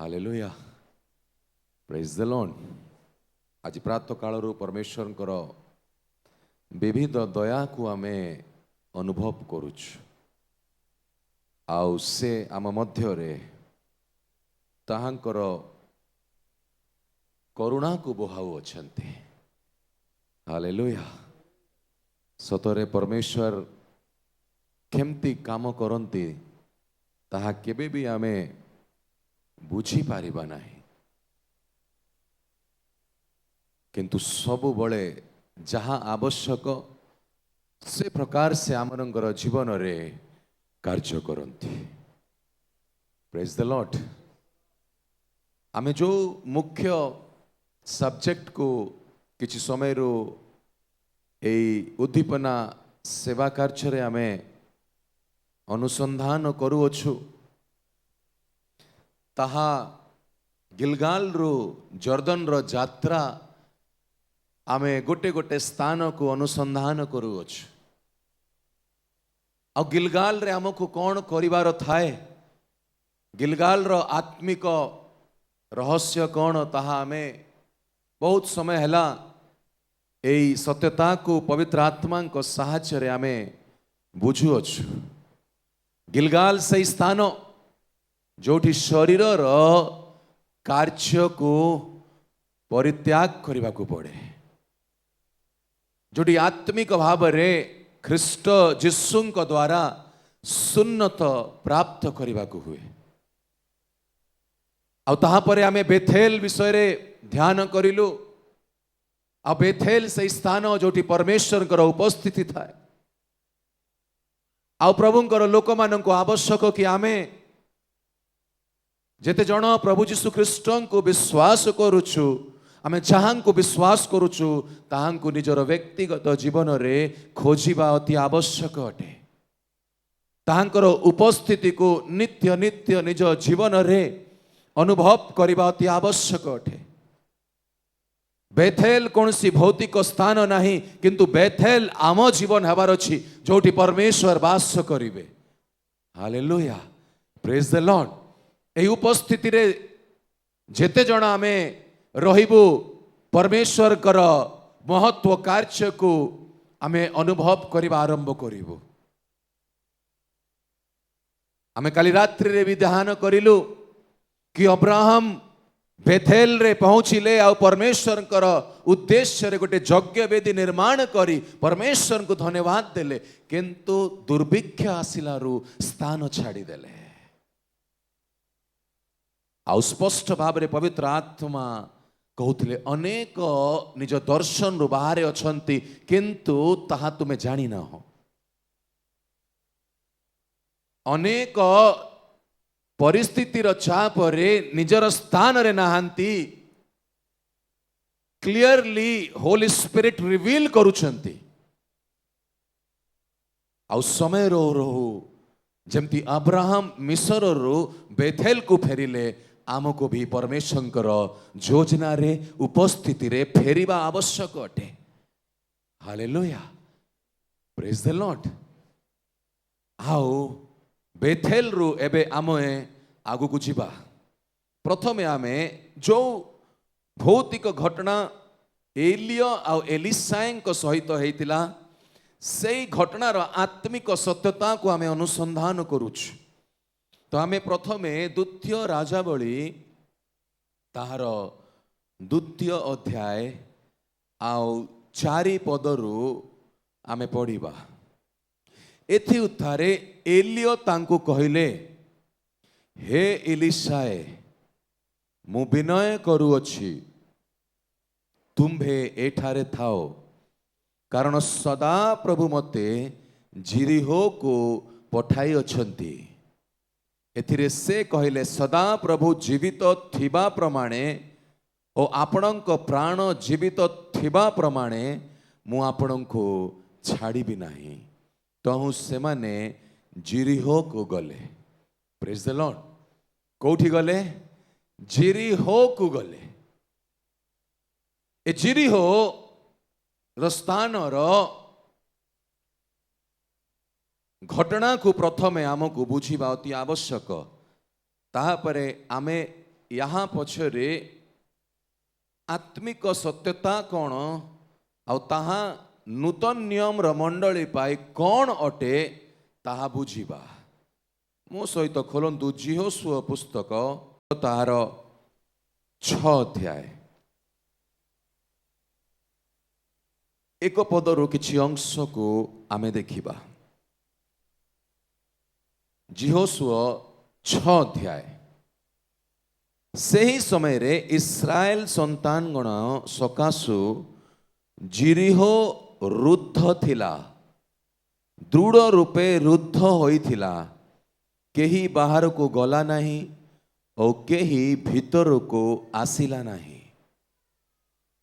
Hallelujah praise the Lord. आज प्रातः कालरू परमेश्वर विविध दया को आमे अनुभव करुच आउ से आम मध्य ताहांकर करुणा को बोहाऊ अछंती। हालेलुया सतरे परमेश्वर केमती काम करती ताहा केबे भी आमे बुझी पारिबा नाही, किंतु सबु बळे जहाँ आवश्यक से प्रकार से आमनंगर जीवन रे कार्य करती। Praise the Lord. आमे जो मुख्य सब्जेक्ट को किछि समय रो एई उद्दीपना सेवा कार्य रे आमे अनुसंधान करूअछु ताहा गिलगाल रो जर्दन रो यात्रा आमे गोटे गोटे स्थान को अनुसंधान करूअछु। आ गिलगाल रे हमको कौन करिवार थाए, गिलगाल रो आत्मिक रहस्य कौन ताहा आमे बहुत समय हला एई सत्यता को पवित्र आत्मा को साहाय्य रे आमे बुझुअछु। गिलगाल से स्थान जोठी शरीर रो कार्य को परित्याग करने को पड़े, जोटी आत्मिक भाव रे ख्रिस्ट जीसुंक द्वारा सुन्नत प्राप्त करने को हुए। आ ताहा परे आमे बेथेल विषय रे ध्यान करिलु। आ बेथेल से स्थान जोटी परमेश्वर कर उपस्थिति थाए। आ प्रभुंकर लोक मानक आवश्यक कि आमे जेते जन प्रभु जीशु ख्रिस्ट को विश्वास करुछु, आमे जहां को विश्वास करुछु ताहां को निजर व्यक्तिगत जीवन रे खोजिबा अति आवश्यक अटे। ताहांकर उपस्थिति को नित्य नित्य निज जीवन रे अनुभव करिबा अति आवश्यक अटे। बेथेल कौन सी भौतिक स्थान नहीं, किंतु बेथेल आम जीवन हबार अछि जोटी परमेश्वर वास करिवे। Hallelujah praise the Lord. एई उपस्थिति रे जेते जण आमे रहिबु परमेश्वर कर महत्व कार्य को आमे अनुभव करिबा आरंभ करिबु। आमे काली रात्रि रे भी ध्यान करिलु कि अब्राहम बेथेल रे पहुँचिले आ परमेश्वर कर उद्देश्य रे गोटे यज्ञ वेदी निर्माण करी परमेश्वर को धन्यवाद देले, किंतु दुर्भिक्ष आसिलारू स्थान छाड़ी देले। आ स्पष्ट भाव रे पवित्र आत्मा कहूतिले अनेक निज दर्शन रु बाहर अछंती, किंतु ताहा तुमे जानी ना हो। अनेक परिस्थितिर चाप रे निजर स्थान रे नहांती, क्लियरली होली स्पिरिट रिवील करूछंती। आ समय रो जमती अब्राहम मिस्र रो बेथेल को फेरिले, आमको भी परमेश्वर योजना रे उपस्थिति रे फेरिबा आवश्यक अटे। Hallelujah praise the Lord. आओ बेथेल रु एबे आमे आगु को जीवा। प्रथमे आमे जो भौतिक घटना एलिया आ एलिसाएंक सहित हेतिला से घटनार आत्मिक सत्यता को आमे अनुसंधान करूछु। तो आमे प्रथमे द्वितीय राजावली ताहार द्वितीय अध्याय आउ 4 पदरु आमे पढ़िबा। एथि उत्थारे एलिया तांको कहिले, हे एलिसाए मु विनय करूअछि तुम्भे एठारे थाओ, कारण सदा प्रभु मते जिरिहो को पठाई अछंती। एथिरे से कहिले, सदा प्रभु जीवित थिबा प्रमाणे ओ आपणक प्राण जीवित थिबा प्रमाणे मु आपणको छाड़िबी नाही। तहु से माने जिरिहो को गले। Praise the Lord. कोठी गले? जिरिहो को गले। ए जिरिहो रस्तान रो घटना को प्रथमे आमको बुझीबा अति आवश्यक। ताहापरे आमे यहाँ पछरे आत्मिक सत्यता कौन आउ ताहा नूतन नियम मंडली पाई कौन अटे ताहा बुझीबा। मो सहित खोलंतु जिहोशुआ पुस्तक तार 6 अध्याय एक पदरु किछि अंश को आमे देखिबा। जिहोशुआ 6 अध्याय। सही समय रे इस्राएल संतान गण सकाशु जिरिहो रुद्ध थिला, दृढ़ रूपे रुद्ध होइथिला। केही बाहर को गला नहीं और केही भीतर को आसिला नहीं।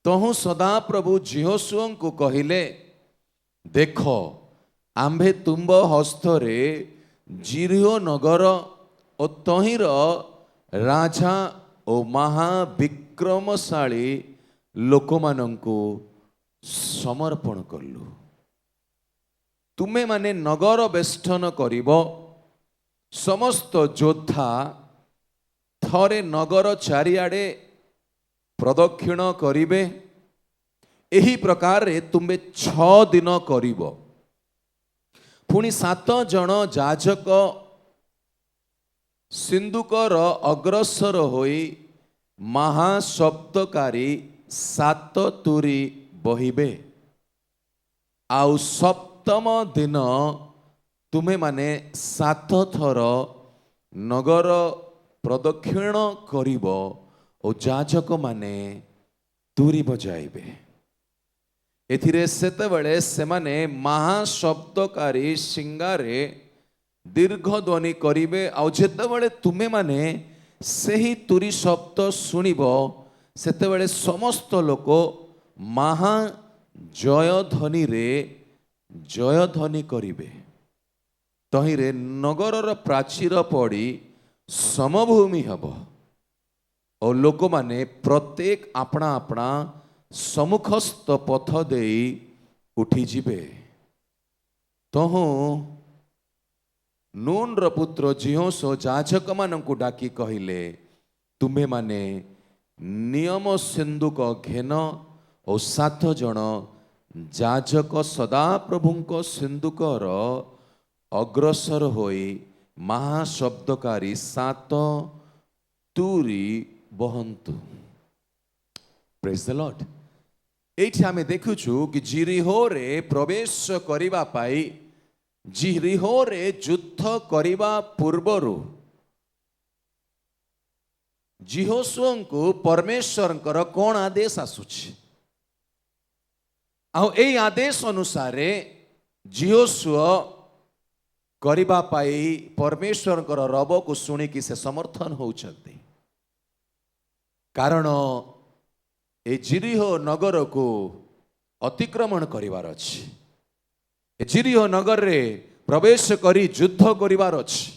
तहु सदा प्रभु जिहोशुआ को कहिले, देखो आम्भे तुम्ब हस्तरे जिरिहो नगर और तहिर राजा और महाविक्रमशाली लोकमानंकु समर्पण कलु। तुमे माने नगर बेष्टन करिबो। समस्त योद्धा थरे नगर चारिआडे प्रदक्षिण करिबे। एही प्रकार रे तुमे 6 दिन करिबो। पुणी 7 जन जाजक सिंदूकर अग्रसर होई महाशब्दकारी 7 तुरी बहिबे। आउ सप्तम दिन तुम्हें माने 7 थर नगर प्रदक्षिण करिब और जाजक माने तुरी बजाइबे। एथिरे सेतेबेले सेमाने महाशब्दकारी सिंगारे दीर्घ ध्वनि करिबे। आउ जेतेबेले तुमे माने सेही तुरी शब्द सुनिब सेतेबेले समस्त लोक महा जयध्वनि रे जयध्वनि करिबे। तहिरे नगरर प्राचीर पड़ी समभूमि हब और लोक माने प्रत्येक अपना अपना सम्मुखस्थ पथ देई उठी जिबे। तहु नून र पुत्र जिहोशुआ जाजक मानंकु डाकी कहिले, तुम्हे माने नियम सिंधुक घेन और 7 जन जाजक सदा प्रभुंक सिंधुकर अग्रसर होई महाशब्दकारी 7 तुरी बहंतु। Praise the Lord. एठी आमे देखुछु कि जिरिहो रे प्रवेश करिबा पाई जिरिहो रे युद्ध करिबा पूर्वरु जिहोशुआ को परमेश्वरंकर कोन आदेश आसुछि। आ एई आदेश अनुसारे जिहोशुआ करिबा पाई परमेश्वरंकर रब को सुनी कि से समर्थन होउछंती। कारण ए जिरिहो नगर को अतिक्रमण करिवार अछि। ए जिरिहो नगर रे प्रवेश करी युद्ध करिवार अछि।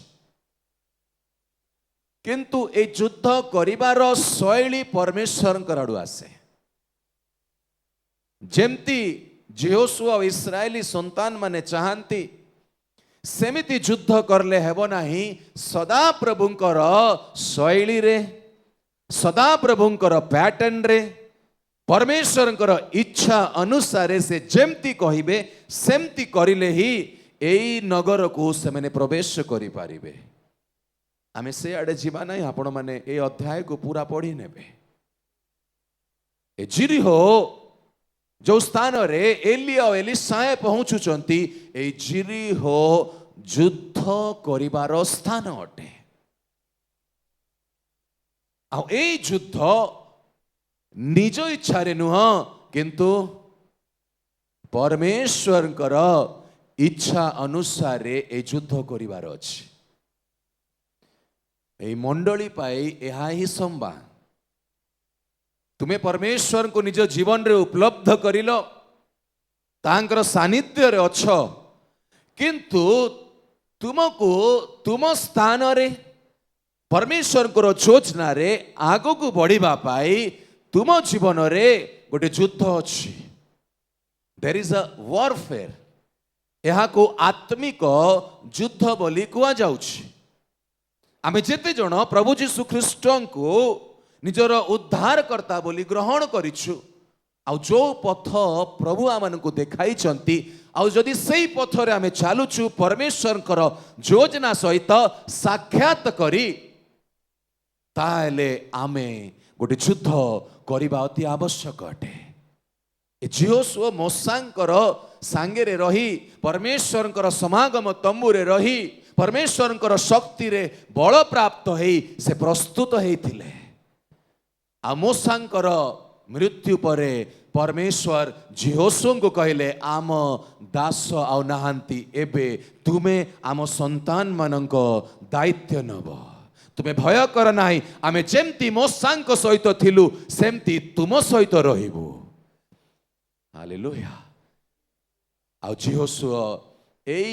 किंतु ए युद्ध करिवार शैली परमेश्वरंकर आडु आसे। जेमती जिहोशुआ इस्राएली संतान माने चाहंती सेमिति युद्ध करले हेबो नाही। सदा प्रभुंकर शैली रे सदा प्रभुंकर पैटर्न रे परमेश्वरंकर इच्छा अनुसारे से जेमती कहिबे सेमती करिले ही एई नगर को से माने प्रवेश करि पारिबे। आमे से आडे जीवा नाही। आपण माने ए अध्याय को पूरा पढ़ी नेबे। ए जिरिहो जो स्थान रे एलिया और एलिसाए पहुंचुचंती ए जिरिहो युद्ध करिवार स्थान अटे। आ ए युद्ध निज इच्छा रे नुह किंतु परमेश्वरंकर इच्छा अनुसार ए युद्ध करिवार अछि। ए मंडली पाई एहा ही संवाद। तुम्हें परमेश्वर को निज जीवन रे उपलब्ध करिलो तांकर सानिध्य रे अछ। किंतु तुमको तुम स्थान रे परमेश्वर को योजना रे आगो को बढ़िबा पाई तुम जीवन रे गोटे युद्ध अछि। There is a warfare. यहाँ को आत्मिक युद्ध बोली कुआ जाउछि। आमे जेते जण प्रभु जीशु ख्रीस्ट को निजर उद्धारकर्ता बोली ग्रहण करिछु आउ जो पथ प्रभु आमनकु देखाइछंती आउ जदि सेई पथरे आमे चालुछु परमेश्वरकर योजना सहित साक्षात करी ताले आमे गोटे युद्ध करिबा अति आवश्यक अटे। जिहोशुआ मोसांकर सांगेरे रही परमेश्वरकर समागम तंबुरे रही परमेश्वरकर शक्ति रे बल प्राप्त हेई से प्रस्तुत हेइथिले। आ मोसांकर मृत्यु परे परमेश्वर जिहोशुआ को कहले आम दास आउ नाहांती एबे तुमे आम संतान मानक दायित्व नब तुमे भय कर नाही आमे जेमती मोसांक सहित थिलु सेमती तुम सहित रहिबु। हालेलुया। आ जिहोशुआ एई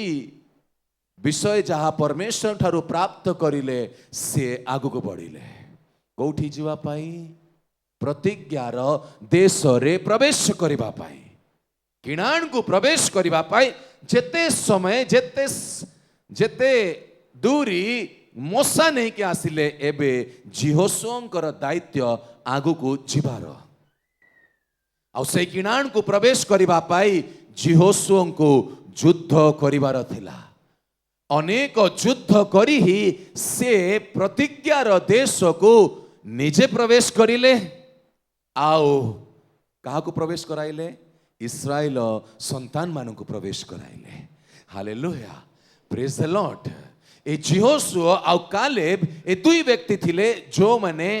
विषय जहाँ परमेश्वर ठारू प्राप्त करिले से आगु बढ़िले कोठी जीवा पाई प्रतिज्ञार देश रे प्रवेश करिबा पाई किणान को प्रवेश करिबा पाई जेते समय जेते जेते दूरी मोसा नहीं के आसिले एबे जिहोशुआंकर दायित्व आगु को जीवार आउ से किणान को प्रवेश करिबा पाई जिहोशुआ को युद्ध करिबार थिला। अनेक युद्ध करी ही से प्रतिज्ञार देश को निजे प्रवेश करिले आओ कहा को प्रवेश कराइले इस्राएल संतान मान को प्रवेश कराइले। Hallelujah praise the Lord. ए जिहोशुआ आउ कालेब ए दुई व्यक्ति थिले जो माने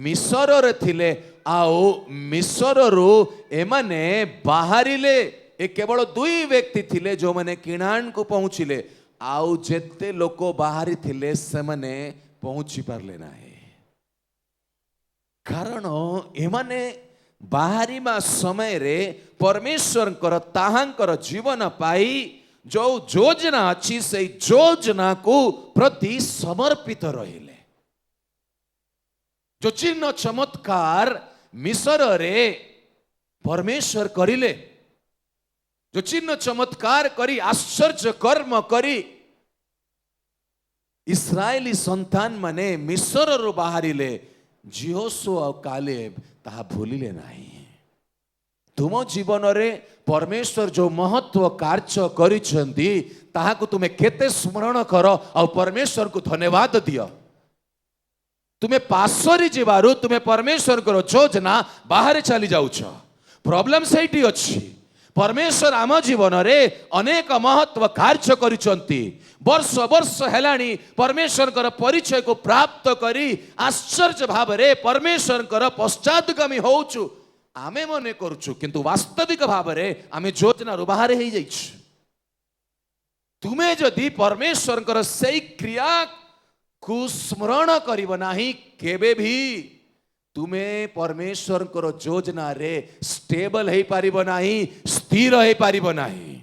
मिस्र रे थिले आओ मिस्र रो एमाने बाहरिले ए केवल दुई व्यक्ति थिले जो माने किणान को पहुंचिले आउ जेते लोक बाहरी थिले से माने पहुंची पारले नाही कारण एमाने बाहरीमा समय रे परमेश्वर ताहांकर जीवन पाई जो योजना अच्छी से योजना को प्रति समर्पित रहिले। जो चिन्ह चमत्कार मिस्र रे परमेश्वर करिले जो चिन्ह चमत्कार करी आश्चर्य कर्म करी इस्राएली संतान माने मिस्र रो बाहरिले जिहोशुआ और कालेब ताहा भूलिले नाही। तुम जीवन रे परमेश्वर जो महत्व कार्य करिसेंती ताहा को तुमे केते स्मरण कर और परमेश्वर को धन्यवाद दियो। तुमे पासरी जीवारु तुमे परमेश्वर को योजना बाहर चली जाउछ प्रॉब्लम सेठी अछि। परमेश्वर आम जीवन रे अनेक महत्व कार्य करिसेंती वर्ष वर्ष हेलानी परमेश्वर कर परिचय को प्राप्त करी आश्चर्य भाव रे परमेश्वर कर पश्चातगामी होउछु आमे मने करूछु किंतु वास्तविक भाव रे आमे योजना रु बाहर हे जाइछु। तुमे जदि परमेश्वर कर सेई क्रिया को स्मरण करिव नाही केबे भी तुमे परमेश्वर कर योजना रे स्टेबल हे पारिबो नाही स्थिर हे पारिबो नाही।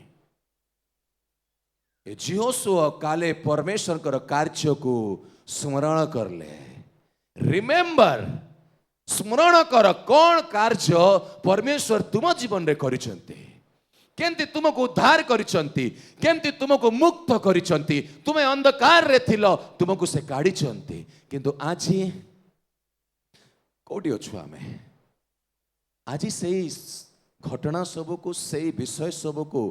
जिहोशुआ काले परमेश्वर कर कार्य को स्मरण करले रिमेंबर स्मरण कर कौन कार्य परमेश्वर तुम जीवन रे करिसेंती केंती तुमको उद्धार करिसेंती केंती तुमको मुक्त करिसेंती तुमे अंधकार रे थिलो तुमको से काढिसेंती किंतु आजी कोडी अछु आमे आजी सेई घटना सब को सेई विषय सब को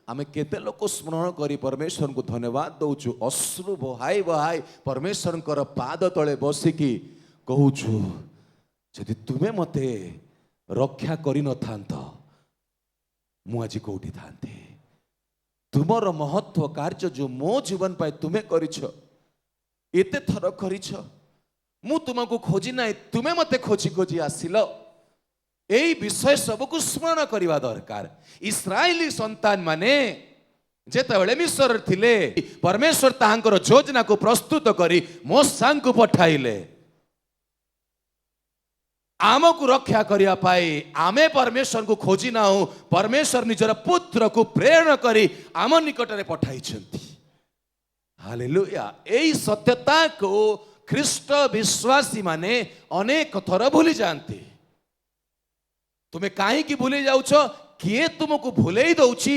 आमे केते लोक स्मरण करी परमेश्वर को धन्यवाद दउछु अश्रु बहाई बहाई परमेश्वर कर पाद तले बसिकी कहूछु जदि तुमे मते रक्षा करि न थांत मु आज कोठी थांती तुमर महत्व कार्य जो मो जीवन पाए तुमे करिछो एते थर करिछो मु तुमको खोजी नाही तुमे मते खोजी खोजी आसिलो एई विषय सब को स्मरण करिवा दरकार। इस्राएली संतान माने जेतेबेले मिस्र थिले परमेश्वर ताहांकर योजना को प्रस्तुत करी मोसा को पठाइले आम को रक्षा करिया पाई आमे परमेश्वर को खोजी ना हो परमेश्वर निजर पुत्र को प्रेरण करी आम निकट रे पठाइछंती। हालेलुया। एई सत्यता को ख्रीष्ट विश्वासी माने अनेक थर भूली जानती। तुमे काहे की भूली जाउछ किए तुमको भूलेई दउछि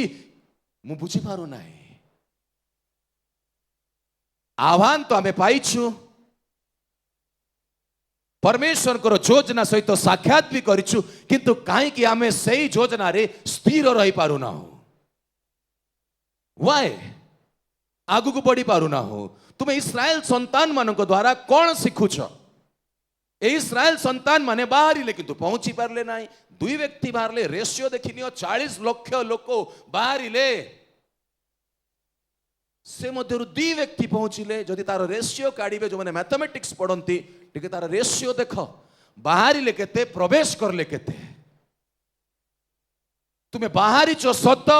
मु बुझी पारु नाही। आह्वान तो आमे पाइछु परमेश्वर को योजना सहित साक्षात भी करिछु किंतु काईकि आमे सेही योजना रे स्थिर रही पारुना हो व्हाई आगु को बढ़ी पारुना हो तुम इस्राएल संतान मानक द्वारा कौन शिखुछ इस्राएल संतान माने बाहरिले किंतु पहुंची पारले नाही दुई व्यक्ति बाहरले रेशियो देखिनियो 40 लाख लोक बाहरिले से मध्य दुई व्यक्ति पहुंचिले जदि तार रेशियो काढ़िबे जो माने मैथमेटिक्स पढ़ंती टिके तार रेशियो देख बाहरिले केते प्रवेश करले केते तुम्हें बाहरिचो सत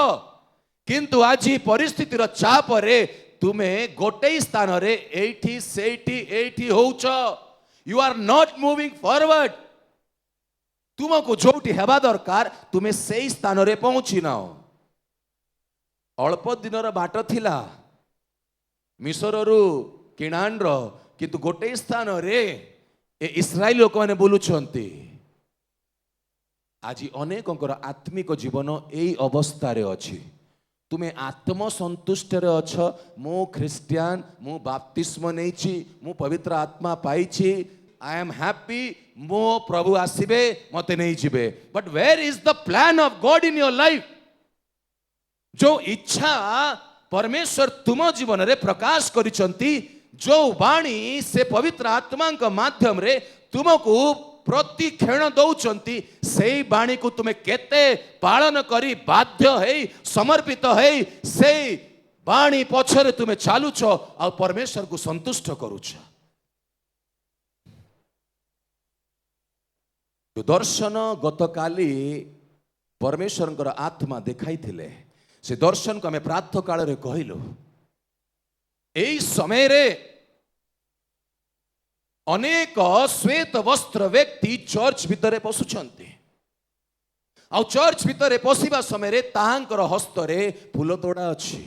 किंतु आज परिस्थिति रो चाप रे तुम्हें गोटे स्थान रे एठी सेठी एठी होउछ you are not moving forward तुमको जोटी हेबा दरकार तुम्हें सेही स्थान रे पहुंची नाओ अल्प दिन रो बाट थिला मिसर रु किणान रो किंतु गोटे स्थान रे ए इस्राएल लोक माने बोलुछंती आज अनेकंकर आत्मिक जीवन एई अवस्था रे अछि तुम्हें आत्म संतुष्ट रे अछ मो ख्रिस्टियन मो बाप्तिस्म नेछि मो पवित्र आत्मा पाइछि आई एम हैप्पी मो प्रभु आसीबे मते नहीं जिबे but where is the plan of God in your life जो इच्छा परमेश्वर तुम जीवन रे प्रकाश करिसंती जो वाणी से पवित्र आत्मा के माध्यम रे तुमको प्रति क्षण दौचंती से वाणी को तुम्हें केते पालन करी बाध्य है समर्पित है से वाणी पछरे तुम्हें चालुछ आ परमेश्वर को संतुष्ट करूछ जो दर्शन गतकाली परमेश्वर आत्मा देखाई थिले से दर्शन को हमें प्रातः काल रे कहिलु एई समय रे अनेक श्वेत वस्त्र व्यक्ति चर्च भितर पशुचंती आ चर्च भितर पशिबा समय रे ताहांकर हस्त रे फूल तोड़ा अछि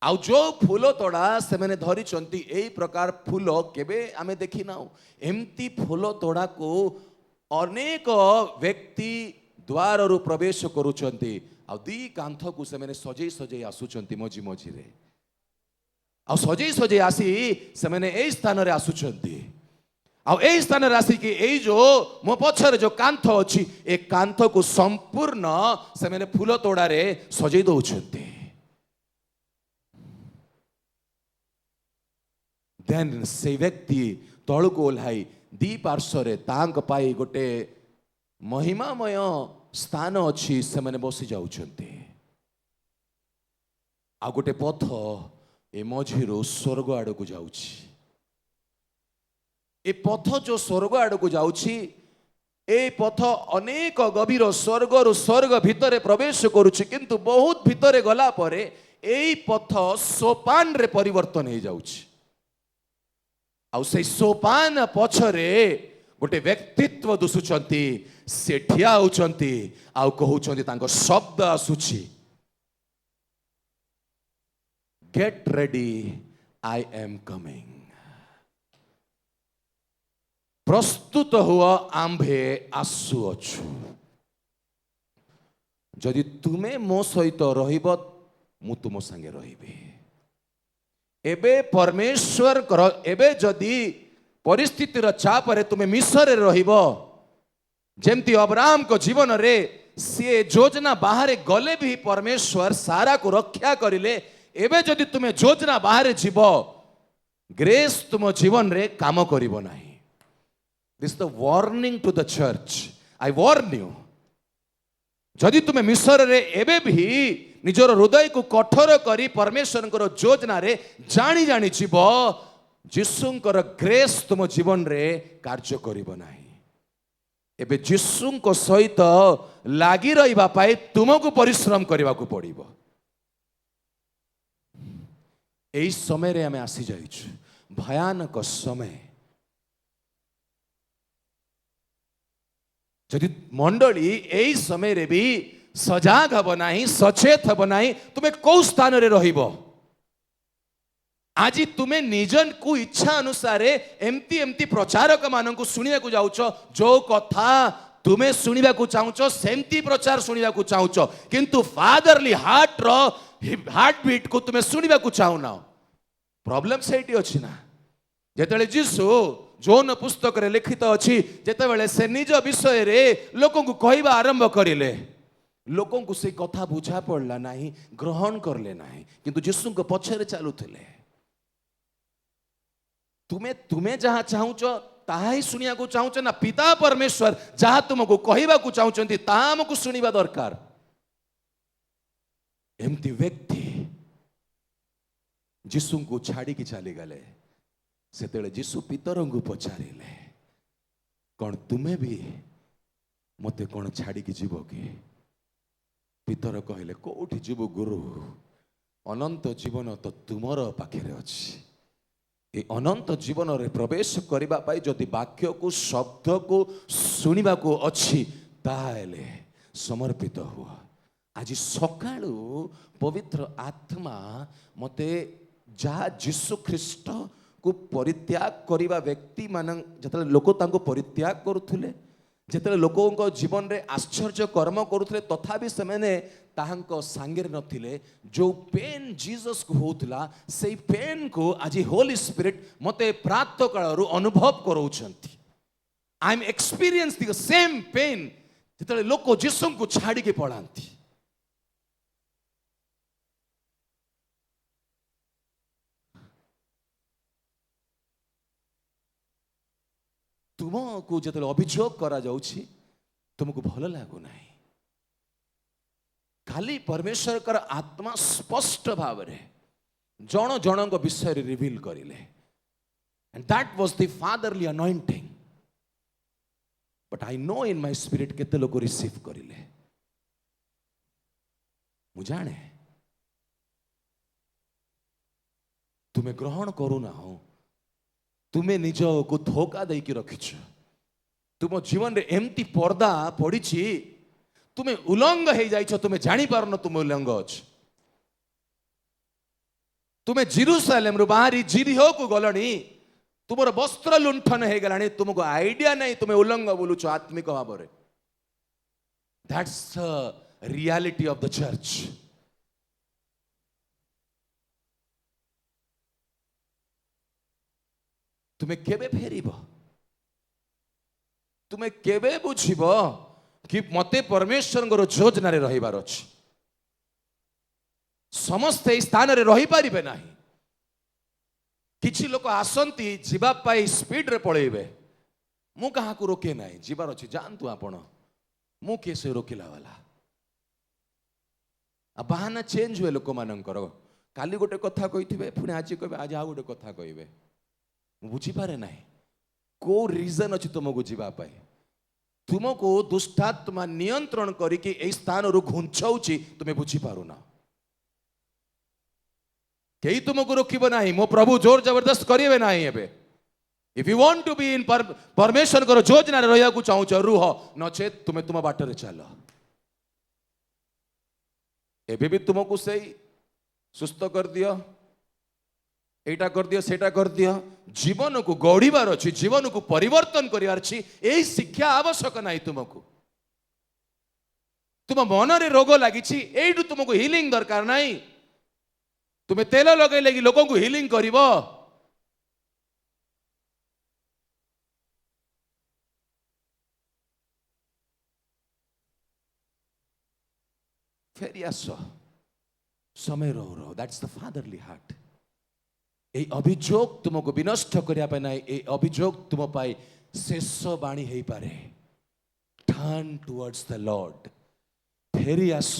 आ जो फूल तोड़ा से मैंने धरी चंती एई प्रकार फूल केबे आमे देखि नाउ एम्ति फूल तोड़ा को अनेक व्यक्ति द्वार रु प्रवेश करूचंती आ दी कांथ को से मैंने सजई सजई आसुचंती मझी मझी रे आ सजई सजई आसी से मैंने एई स्थान रे आसुचंती आ एई स्थान रे आसी कि एई जो मो पछरे जो कांथ अछि ए कांथ को संपूर्ण से मैंने फूल तोड़ा रे सजई दउचंती देन से व्यक्ति तळु को ओल्हाई दी पार्श्वरे तांक पाई गोटे महिमामय स्थान अछि से मैंने बसी जाउछंती आ गोटे पथ ए मझिरो स्वर्ग आड़ को जाउछि ए पथ जो स्वर्ग आड़ को जाउछि ए पथ अनेक गभीर स्वर्ग रु स्वर्ग भितरे प्रवेश करूछि किंतु बहुत भितरे गला परे एई पथ सोपान रे परिवर्तन हो जाउछि आ से सोपान पछरे गोटे व्यक्तित्व दुसुचंती से ठिया होचंती आ कहउचंती तांको शब्द आसुछि get ready I am coming प्रस्तुत हुआ आंभे आसु अछु जदि तुमे मो सहित रहिब मु तुम संगे रहिबे एबे परमेश्वर कर एबे जदि परिस्थिति रो चाप रे तुमे मिसर रे रहिबो जेमती अब्राहम को जीवन रे से योजना बाहर गले भी परमेश्वर सारा को रक्षा करिले एबे जदि तुमे योजना बाहर जीव ग्रेस तुम जीवन रे काम करिबो नाही this the warning to the church I warn you जदि तुमे मिसर रे एबे भी निजर हृदय को कठोर करी परमेश्वर को योजना रे जानी जानी जीव जीशुंकर ग्रेस तुम जीवन रे कार्य करिबो नाही एबे जीशुंको सहित लागी रहिबा पाए तुमको परिश्रम करने को पड़िबो एई समय रे हमें आसी जाइछु भयानक समय जदि मंडली एई समय रे भी सजाग हब नाही सचेत हब नाही तुमे को स्थान रे रहिबो आज तुम्हें निजन को इच्छा अनुसार एमती एमती प्रचारक मानक शुणा को जाऊच जो कथा तुम्हें शुणा को चाहूच सेमती प्रचार शुणा को चाहूच किंतु फादरली हार्ट रो हार्ट बीट को तुम्हें शुणा को चाहूना प्रॉब्लम सेठी अछि ना जेतले जीसु जोन पुस्तक रे लिखित अछि जेतेबेले से निज विषय रे लोक को कहबा आरंभ करिले लोक को से कथा बुझा पड़ला नहीं ग्रहण करले नहीं किंतु यीशु को पछरे चलुथिले तुम्हें तुम्हें जहाँ चाहूच ताहा ही सुनिया को चाहूच ना पिता परमेश्वर जहाँ तुमको कहबा को चाहूचंती ताहा हमको सुनिबा दरकार एमती व्यक्ति यीशु को छाड़ी की चली गले सेतेले यीशु पितर को पचारिले कौन तुम्हें भी मते कौन छाड़ी की जीव कि पितर कहले कोठी जीव गुरु अनंत जीवन तो तुमर पाखे अच्छी ए अनंत जीवन रे प्रवेश करबा पाई जदि वाक्य को शब्द को सुनिबा को अच्छी ताले समर्पित हुआ आज सकाळू पवित्र आत्मा मते जहाँ यीशु ख्रीष्ट को परित्याग करिबा व्यक्ति मान जतले लोक तांको परित्याग करुथुले जेतले लोकों जीवन रे आश्चर्य कर्म करुथुले तथापि सेमाने ताहांको सांगेर नथिले जो पेन जीसस को होतला से पेन को आज होली स्पिरिट मते प्रातः कालरु अनुभव करौछंती I am experience the same pain जेतले लोक यीशु को छाड़ी के पड़ांती तुमको जो अभियोग करा जाउछि तुमको भल लागु नाही खाली परमेश्वर कर आत्मा स्पष्ट भाव रे जन जन विषय रिवील करिले and that was the fatherly anointing but I know in my spirit केते लोक रिसीव करिले मु जाने तुम्हें ग्रहण करू ना हो तुम्हें निज को धोखा दे कि रखिछ तुम जीवन रे एमती पर्दा पड़ी तुम्हें उलंग हो जाइछ तुम्हें जानी पारन तुम उलंग अच्छ तुम्हें जेरूशलेम रु बाहरी जिरिहो को गलनी तुमर वस्त्र लुंठन हो गलानी तुमको आइडिया नहीं तुम्हें उलंग बोलुछ आत्मिक भाव रे that's the reality of the church तुम्हें केबे फेरिब तुम्हें केबे बुझिब कि मते परमेश्वर योजना रे रहिबार अछि समस्ते स्थान रे रही पारिबे नाही किछि लोक आसंती जीवा पाई स्पीड रे पळेइबे मु कहा को रोके नाही जीवार अछि जानतु आपण मु केसे रोकिला वाला आ बहाना चेंज हुए लोक मानकर काली गोटे कथा कहिथिबे पुणी आज कहबे आज आ गोटे कथा कहिबे बुझीपारे ना को रीजन अच्छी तुमको जीवाई तुमको दुष्टात्मा नियंत्रण करके स्थान रु घुंचाऊची तुम्हें बुझीपार ना कई तुमको रोकब ना मो प्रभु जोर जबरदस्त करेंगे ना if you want to be in परमेश्वर को योजना रहा चाहूच रुह नचेत तुम्हें तुम बाटर चल एबे भी तुमको से सुस्थ कर दियो एटा कर दियो सेटा कर दियो जीवन को गढ़िबार अच्छी जीवन को परिवर्तन करिवार अछि एई शिक्षा आवश्यक नहीं तुमको तुम मन रे रोग लागिछि एइडु तुमको हीलिंग दरकार नहीं तुम्हें तेल लगे लगी लोगों को हीलिंग करिवो फेरी आस समय रो दैट्स द फादरली हार्ट ए अभियोग तुमको विनष्ट करने ना ए अभियोग तुम पाई शेष बाणी हो पारे टर्न टुवर्ड्स द लॉर्ड फेरी आस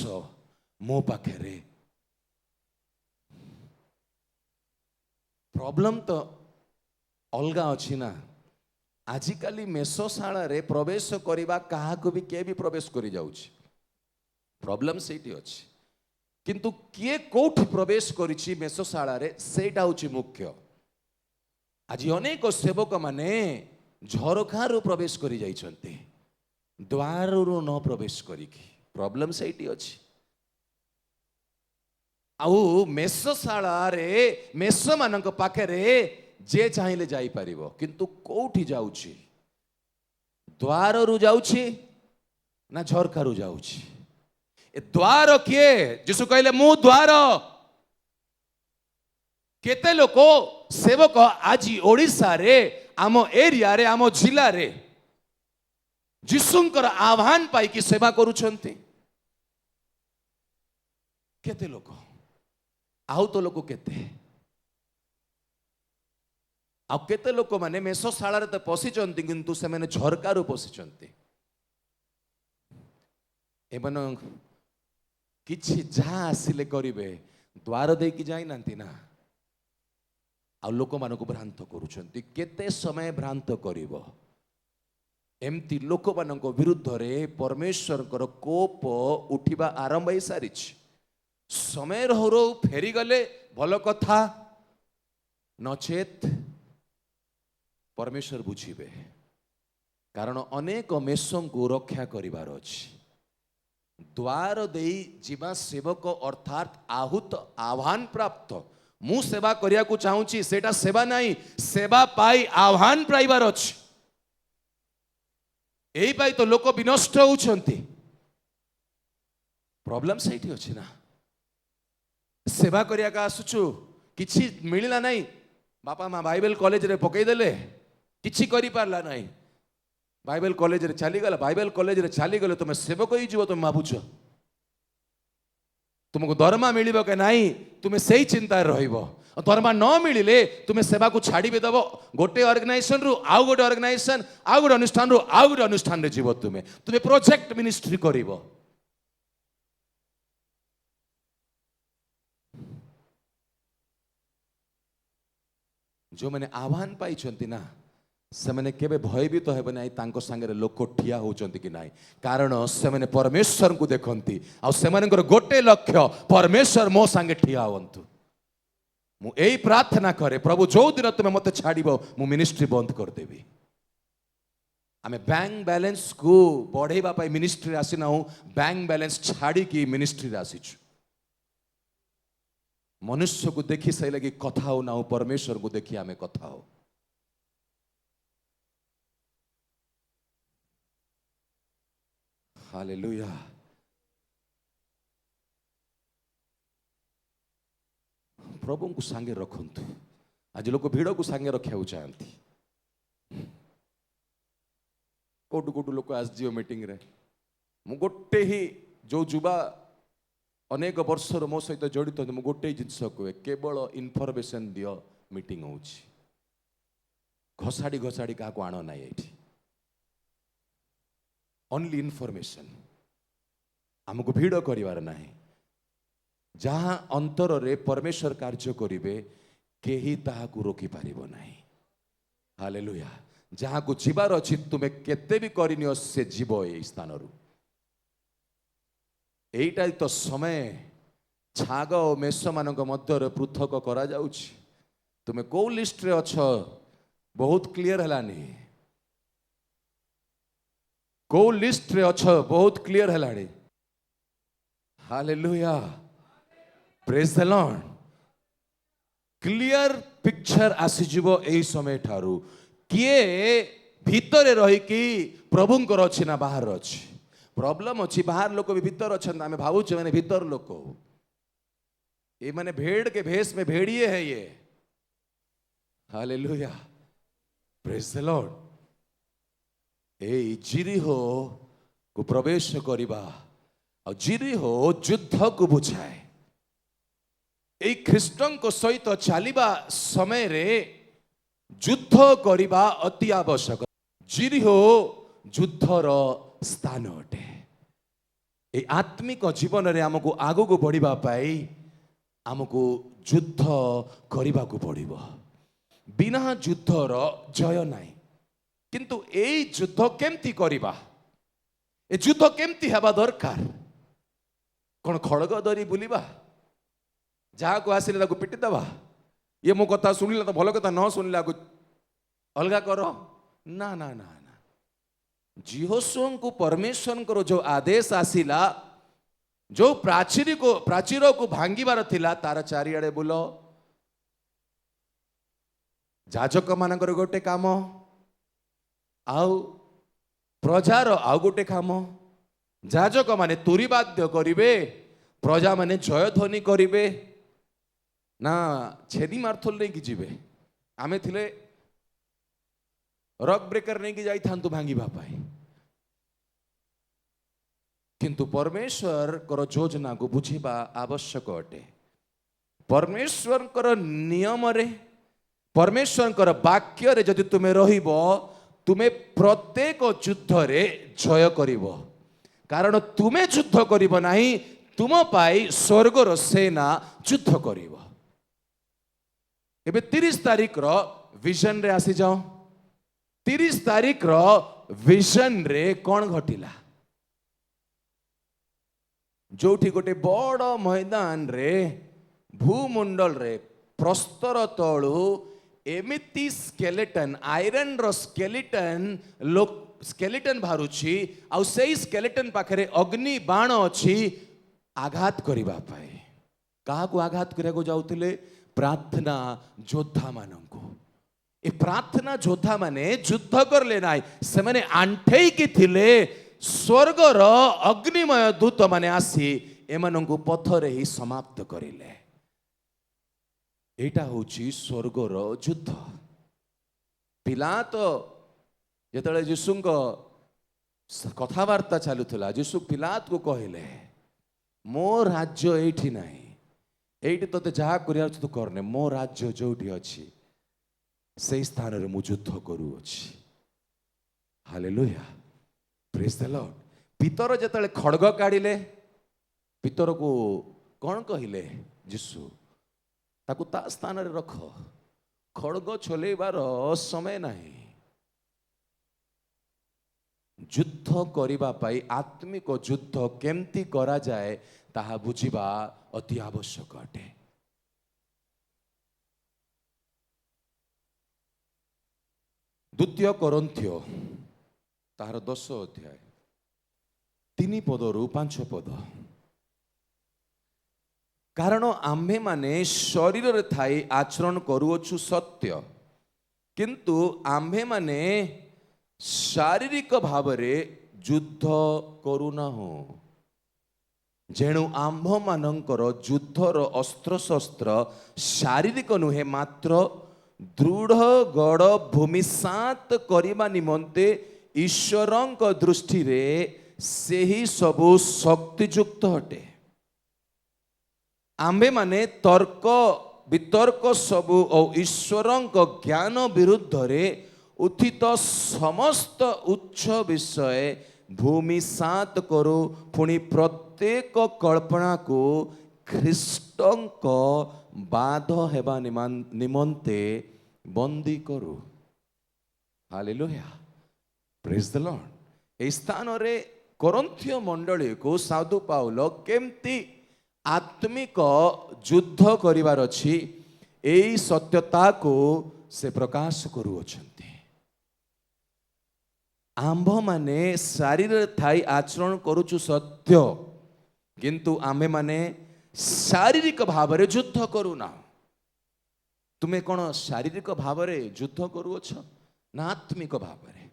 मो पाखे प्रॉब्लम तो अलगा अच्छी ना आजिकाली मेषशाला रे प्रवेश करवा क्या भी किए भी प्रवेश कर जाउछि प्रॉब्लम सेठी अच्छी किंतु किए कोठी प्रवेश करिछि मेषशाला रे सेटा होछि मुख्य आज अनेक सेवक माने झरखारु प्रवेश करि जाइछन्ते द्वाररु न प्रवेश करिकि प्रॉब्लम सेठी अछि आउ मेषशाला रे मेष मानक पाखे रे जे चाहिले जाई परिबो किंतु कोठी जाउछि द्वाररु जाउछि ना झरखारु जाउछि द्वार किए जिसु कहले मु द्वार केते लोक सेवक आज ओडिशा रे आम एरिया रे आम जिला रे जीशुंकर आह्वान पाई कि सेवा करूछंती केते लोक आउ तो लोक केते आ केते लोक माने मेषशाला रे तो पशिचंती किंतु से माने झरकार पशिचंती एमन किछि जहा आसिले करिवे द्वार दे कि जाई नांती ना आ लोक मानको भ्रांत करूछंती केते समय भ्रांत करिवो एमती लोक मानको विरुद्ध रे परमेश्वर कर कोप उठिबा आरंभ हो सारी समय रहो फेरी गले भल कथा नचेत परमेश्वर बुझिबे कारण अनेक मेषों को रक्षा करिवार अछि द्वार देई जीवा सेवक अर्थात आहुत आह्वान प्राप्त मु सेवा करिया को चाहूची सेटा सेवा नहीं सेवा पाई आह्वान पाइबार अछि एई पाई तो लोक विनष्ट होउछंती प्रॉब्लम सेठी अछि ना सेवा करिया का आसुछु किछि मिलिला नहीं बापा माँ बाइबल कॉलेज रे पकई देले किछि करि पारला नहीं बाइबल कॉलेज रे चली गला बाइबल कॉलेज रे चली गले तुम सेवक ही जीव तुम भावुछ तुमको दरमा मिलिबो के नहीं तुम सही चिंता रहिबो दरमा न मिलिले तुम सेवा को छाड़ी भी दबो गोटे ऑर्गेनाइजेशन रु आउ गोटे ऑर्गेनाइजेशन आउ गोटे अनुष्ठान रु आउ गोटे अनुष्ठान रे जीव तुम प्रोजेक्ट मिनिस्ट्री करिवो जो मैंने आह्वान पाई ना से मैंने केबे भयभीत हेबे नाही तांको संगे लोक ठिया होचंती कि नाही कारण से मैंने परमेश्वर को देखंती आ से मानकर गोटे लक्ष्य परमेश्वर मो संगे ठिया होंतु मु एई प्रार्थना करे प्रभु जो दिन तुम मते छाड़िबो मु मिनिस्ट्री बंद कर देबी आमे बैंक बैलेंस को बढ़ेबा पाई मिनिस्ट्री आसी ना बैंक बैलेंस छाड़ी की मिनिस्ट्री आसीछु मनुष्य को देखी सही लगी कथा हो ना परमेश्वर को देखी आमे कथा हो हालेलुया प्रभु को सांगे रखंतु आज लोग भीड़ को सांगे रखा चाहती कोटु कोटु लोक आज जियो मीटिंग रे मु गोटे ही जो जुबा अनेक वर्ष मो सहित जड़ित मु गोटे जिनस कहे केवल इनफॉरमेशन दियो मीटिंग होची घसाड़ी घसाड़ी क्या आण ना ये ओनली इनफॉरमेशन आमको भीड़ करिवार नाही जहाँ अंतर रे परमेश्वर कार्य करिवे केही ताहाकु रोकी पारिबो नाही हालेलुया जहाँ को जीवार अछि तुमे केते भी करिनियो से जीव ए स्थान रु एइटा तो समय छाग और मेष मानक मध्य पृथक करा जाउछि तुमे को लिस्ट रे अछ बहुत क्लियर हलानी को लिस्ट रे अछ बहुत क्लियर हलानी hallelujah praise the Lord clear picture आसीजिवो एई समय ठारू किए भीतर रही कि प्रभुंकर अछि ना बाहर अछि प्रॉब्लम अच्छी बाहर लोक भी भीतर अच्छा आम भावुचे मैंने भीतर लोक ये मैंने भेड़ के भेष में भेड़िए है ये हालेलुया प्रेज द लॉर्ड ए जिरिहो को प्रवेश करिबा और जिरिहो युद्ध को बुझाए ए ख्रीष्टन को सहित चलिबा समय रे युद्ध करिबा अति आवश्यक जिरिहो युद्धर स्थान अटे ए आत्मिक जीवन रे हमको आगो को बढ़िबा पाई हमको युद्ध करिबा को पड़िबो बिना युद्धर जय नाही किंतु ए युद्ध केमती करिबा ए युद्ध केमती हेबा दरकार कोन खड़ग धरी बुलिबा जहाँ को आसिले ताको पिटी दबा ये मो कथा सुनिला तो भल कथा न सुनिला को अलगा करो ना ना ना जिहोशुआ को परमेश्वर जो आदेश आसिला जो प्राचीर को भांगिबार थिला तार चारिआडे बुल जाजक मानकर गोटे काम आउ प्रजार आउ गोटे काम जाजक माने तुरी वाद्य करिवे प्रजा माने जयध्वनि करिवे ना छेदी मारथल नहीं कि जीवे आमे थिले रक ब्रेकर नहीं कि जाई थांतु भांगिबा पाई, किंतु परमेश्वर कर योजना को बुझिबा आवश्यक अटे। परमेश्वर कर नियम रे, परमेश्वर कर वाक्य रे जदि तुमे रहिबो, तुमे प्रत्येक युद्ध रे जय करिबो। कारण तुमे युद्ध करिबो नाही, तुम पाई स्वर्गर सेना युद्ध करिबो। एबे 30 तारीख रो विजन रे आसी जाओ। 30 तारीख रो विजन रे कौन घटिला? जोठी गोटे बड़ मैदान रे भूमंडल रे प्रस्तर तळु एमिति स्केलेटन, आयरन रो स्केलेटन स्केलेटन बाहरुछि, आ सेई स्केलेटन पाखरे अग्नि बाण अछि आघात करिबा पाए। काहाकू आघात करिया जाउथिले? प्रार्थना योद्धा मानंकु। ए प्रार्थना योद्धा माने युद्ध करले नाइ, से माने आंठेई कि थिले स्वर्गर अग्निमय दूत माने आसी एमानंकु पथरे ही समाप्त करिले। एटा होची स्वर्गर युद्ध। पिलात जेतले यीशुंक कथावार्ता चालुथला, यीशु पिलात को कहले मो राज्य एठी नाही, एठी तते जहा करिया तू करने, मो राज्य जोठी अछि से स्थान रे मु युद्ध करू अछि। Hallelujah, praise the Lord. पितर जेतले खड्ग काढिले, पितर को कौन कहिले यीशु? ताकू ता स्थान रे रख, खड्ग छोलेबार समय नाही। युद्ध करिबा पाई आत्मिक युद्ध केमती करा जाए ताहा बुझिबा अति आवश्यक अटे। द्वितीय कोरिन्थियो ताहार 10 अध्याय 3 पदरु 5 पद। कारण आम्भे माने शरीर रे थाई आचरण करूअछु सत्य, किंतु आम्भे माने शारीरिक भाव रे युद्ध करूना हो। जेणु आम्भ मानकर युद्धर अस्त्र शस्त्र शारीरिक नुहे, मात्र दृढ़ गड़ भूमिसात करने निमंते ईश्वरंक दृष्टि रे सेही सबु शक्तियुक्त हटे। आम्भे माने तर्क वितर्क सबु और ईश्वरंक ज्ञान विरुद्ध रे उथित समस्त उच्च विषय भूमिसात करू, पुणी प्रत्येक कल्पना को ख्रीष्टंक बाध हेबा निमंते बंदी करू। Hallelujah, praise the Lord. ए स्थान रे कोरिन्थियो मंडली को साधु पाउल केमती आत्मिक युद्ध करिवार अछि एई सत्यता को से प्रकाश करूअछन्ति। आम्भ माने शरीर थाई आचरण करूछु सत्य, किंतु आम्भे माने शारीरिक भाव रे युद्ध करूना। तुमे कोन शारीरिक भाव रे युद्ध करूअछ ना आत्मिक भाव रे?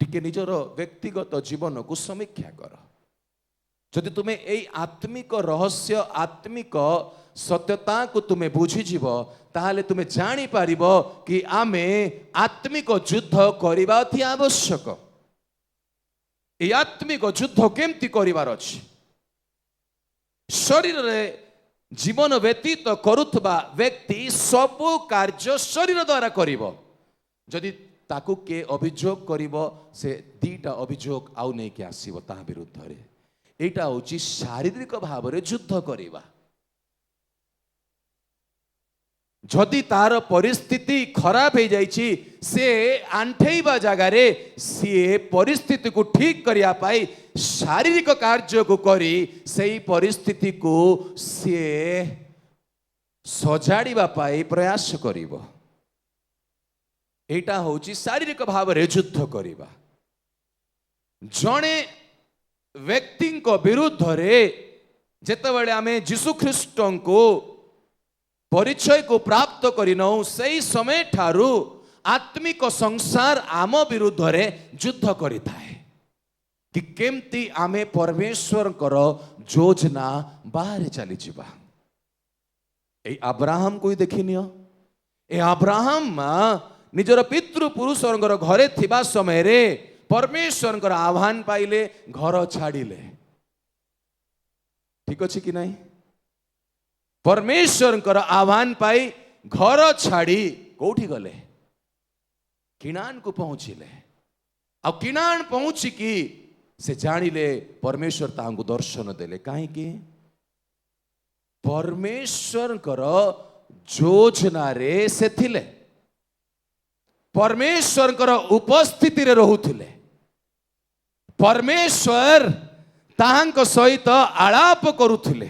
टिके निजर व्यक्तिगत जीवन को समीक्षा कर। जदि तुमे एई आत्मिक रहस्य आत्मिक सत्यता को तुमे बुझी जीव, ताहले तुमे जानी पारिबो कि आमे आत्मिक युद्ध करिबा अति आवश्यक। ए आत्मिक युद्ध केमती करिवार अछि? शरीर रे जीवन व्यतीत करुथबा व्यक्ति सबु कार्य शरीर द्वारा करिबो। जदि ताकू के अभियोग करिबो, से दीटा अभियोग आउ नै के आसीबो ता विरुद्ध रे। एटा होची शारीरिक भाव रे युद्ध करिबा। जदि तार परिस्थिति खराब हो जाइछि, से आंठेइबा जगह रे सी परिस्थिति को ठीक करिया पाई शारीरिक कार्य को करी सेई परिस्थिति को सी सजाड़िबा पाई प्रयास करिबो। एटा होची शारीरिक भाव रे युद्ध करिबा। जणे व्यक्ति को विरुद्ध रे जेतेबेले आमे यीशु ख्रीष्ट को परिचय को प्राप्त करिनौ, सेई समय ठारू आत्मिक संसार आम विरुद्ध रे युद्ध करिथाए कि केमती आमे परमेश्वर करो योजना बाहर चली जिबा। ए अब्राहम को देखिनियो, ए अब्राहम निजर पितृपुरुषर घरे थिबा समय रे परमेश्वर आह्वान पाइले घर छाड़िले। ठीक अच्छे कि नहीं? परमेश्वर आह्वान पाई घर छाड़ी कोठी गले? किनान को पहुंचिले। आ किनान पहुंचिकी से जानिले परमेश्वर तांको दर्शन देले। कहीं परमेश्वर योजना रे से थिले, परमेश्वर उपस्थिति रे रहुथिले, परमेश्वर तांको सहित आलाप करुथिले।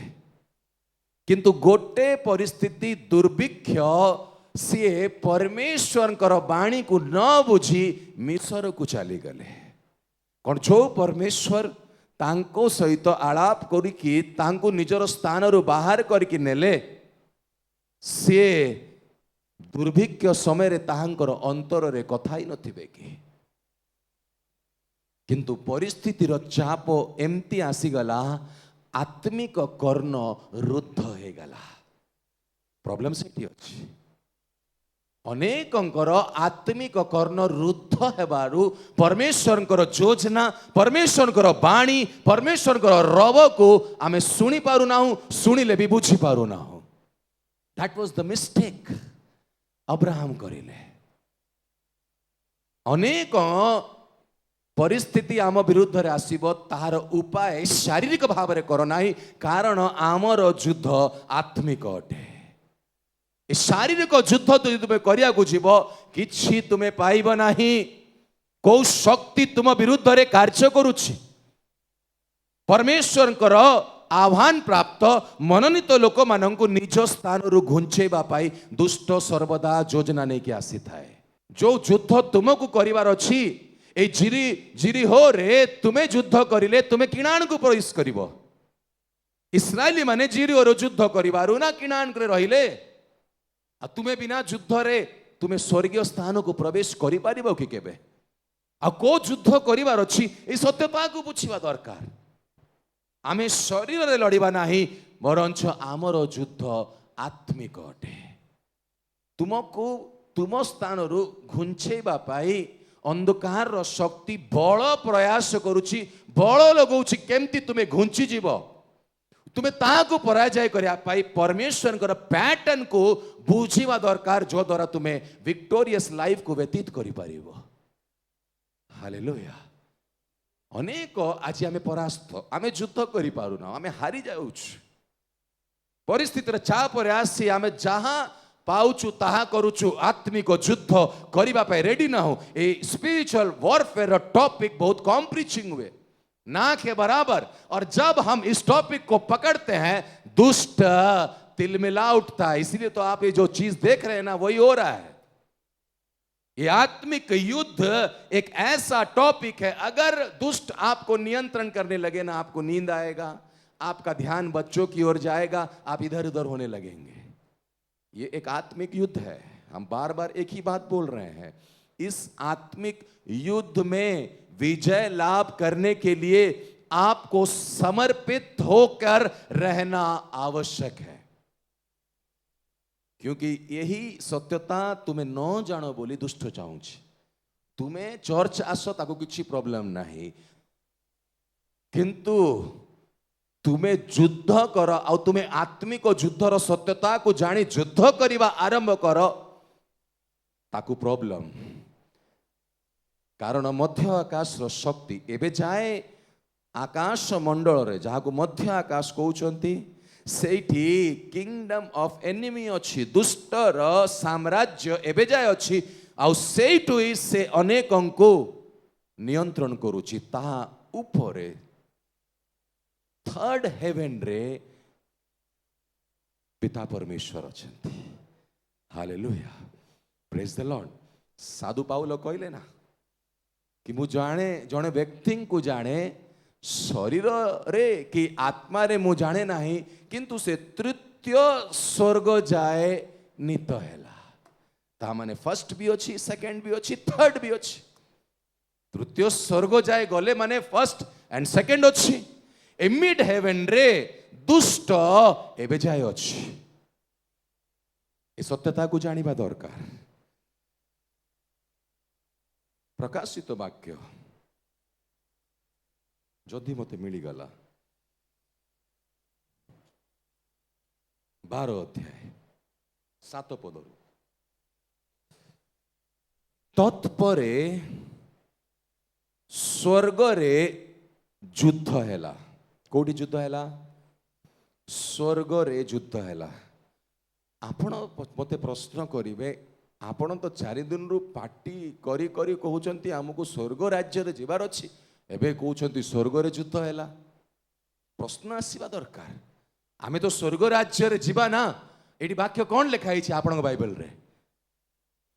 किंतु गोटे परिस्थिति दुर्भिक्ष सी परमेश्वर बाणी को न बुझी मिसर को चली गले। कौन जो परमेश्वर तांको सहित आलाप करिकी तांको निजर स्थान रु बाहर करके नेले, सी दुर्भिक्ष समय रे तांकर अंतर रे कथा ही नथिबे कि? किंतु परिस्थितिर चाप एमती आसीगला, आत्मिक कर्ण रुद्ध हो गला। प्रॉब्लम सेठी अछि। अनेकंकर आत्मिक कर्ण रुद्ध हेबारु परमेश्वरंकर योजना, परमेश्वरंकर बाणी, परमेश्वरंकर रव को आमे सुनी पारु नाहु, सुनिले भी बुझी पारु नाहु। That was the mistake Abraham करिले। अनेक परिस्थिति आम विरुद्ध रे आसीबो, तार उपाय शारीरिक भाव रे कर नाही, कारण आमर युद्ध आत्मिक अटे। ए शारीरिक युद्ध तो तुमे करिया को जीव किछि तुमे पाइब नाही। को शक्ति तुम विरुद्ध रे कार्य करूछि। परमेश्वरंकर आह्वान प्राप्त मनोनीत लोक मानंकु निज स्थान रु घुंचेबा पाई दुष्ट सर्वदा योजना नै कि आसी थाए। जो युद्ध तुमको करिवार अछि, ए जिरी हो रे तुमे युद्ध करिले तुमे किणान को प्रवेश करिवो। इस्राएली माने जिरी और युद्ध करिवारु ना किणान करे रहिले। आ तुमे बिना युद्ध रे तुमे स्वर्गीय स्थान को प्रवेश करि पारिबो कि केबे? आ को युद्ध करिवार अछि, ए सत्यता को बुझिबा दरकार। आमे शरीर रे लड़िबा नाही, बरंच आमर युद्ध आत्मिक अटे। तुमको तुम स्थान रु घुंचेबा पाई अंधकार रो शक्ति बल प्रयास करूची, बल लगौची केमती तुमे घुंची जीव। तुमे ताको पराजय करिया पाई परमेश्वर पैटर्न को बुझीवा दरकार, जो द्वारा तुमे विक्टोरियस लाइफ को व्यतीत करि पारिबो। हालेलुया। अनेक आज आमे परास्त, आमे युद्ध करि पारुना, आमे हारि जाउछु। परिस्थितिर चाप रे आसी आमे जहां पाउछु ताहा करूछु, आत्मिक युद्ध करिबा पाई रेडी ना हो। ए स्पिरिचुअल वॉरफेयर टॉपिक बहुत कम प्रीचिंग हुए ना के बराबर। और जब हम इस टॉपिक को पकड़ते हैं, दुष्ट तिलमिला उठता है। इसीलिए तो आप ये जो चीज देख रहे हैं ना, वही हो रहा है। ये आत्मिक युद्ध एक ऐसा टॉपिक है, अगर दुष्ट आपको नियंत्रण करने लगे ना, आपको नींद आएगा, आपका ध्यान बच्चों की ओर जाएगा, आप इधर उधर होने लगेंगे। ये एक आत्मिक युद्ध है। हम बार बार एक ही बात बोल रहे हैं। इस आत्मिक युद्ध में विजय लाभ करने के लिए आपको समर्पित होकर रहना आवश्यक है। क्योंकि यही सत्यता तुम्हें न जानो बोली दुष्ट चाहूँगी। तुम्हें चर्च आस ताको किसी प्रॉब्लम नहीं, किंतु तुम्हें युद्ध कर आ तुम्हें आत्मिक युद्धर सत्यता को जानी युद्ध करवा आरंभ कर, ताकू प्रॉब्लम। कारण मध्य आकाश शक्ति एबे जाए आकाश मंडल रे, जहाँ को मध्य आकाश कहउचंती, सेठी किंगडम ऑफ एनिमी अछि, दुष्टर साम्राज्य एबे जाए अछि। आ सेठु से अनेकंको नियंत्रण करूची। ता ऊपरे थर्ड हेवन रे पिता परमेश्वर अछंती। Hallelujah, praise the Lord. साधु पाउल कहले ना कि मु जाने जने व्यक्ति को जाने शरीर रे कि आत्मा रे मु जाने नहीं, किंतु से तृतीय स्वर्ग जाए नित हैला। ता माने फर्स्ट भी अच्छी, सेकंड भी अच्छी, थर्ड भी अच्छी। तृतीय स्वर्ग जाए गले माने फर्स्ट एंड सेकंड अच्छी। मिड हेवन रे दुष्ट एबे जाए अच्छी। ए सत्यता को जानिबा दरकार। प्रकाशित वाक्य जदि मते मिलगला 12 अध्याय 7 पदरू तत्परे स्वर्ग रे युद्ध हैला कोठी युद्ध हैला स्वर्ग रे युद्ध हैला आपण मते प्रश्न करिवे आपण तो 4 दिन रु पार्टी करी करी कहउचंती हमकु स्वर्ग राज्य रे जिबार अछि एबे कहउचंती स्वर्ग रे युद्ध हैला प्रश्न आसीबा दरकार आमे तो स्वर्ग राज्य रे जिबा ना एडी वाक्य कोन लिखा हिछि आपण बाइबल रे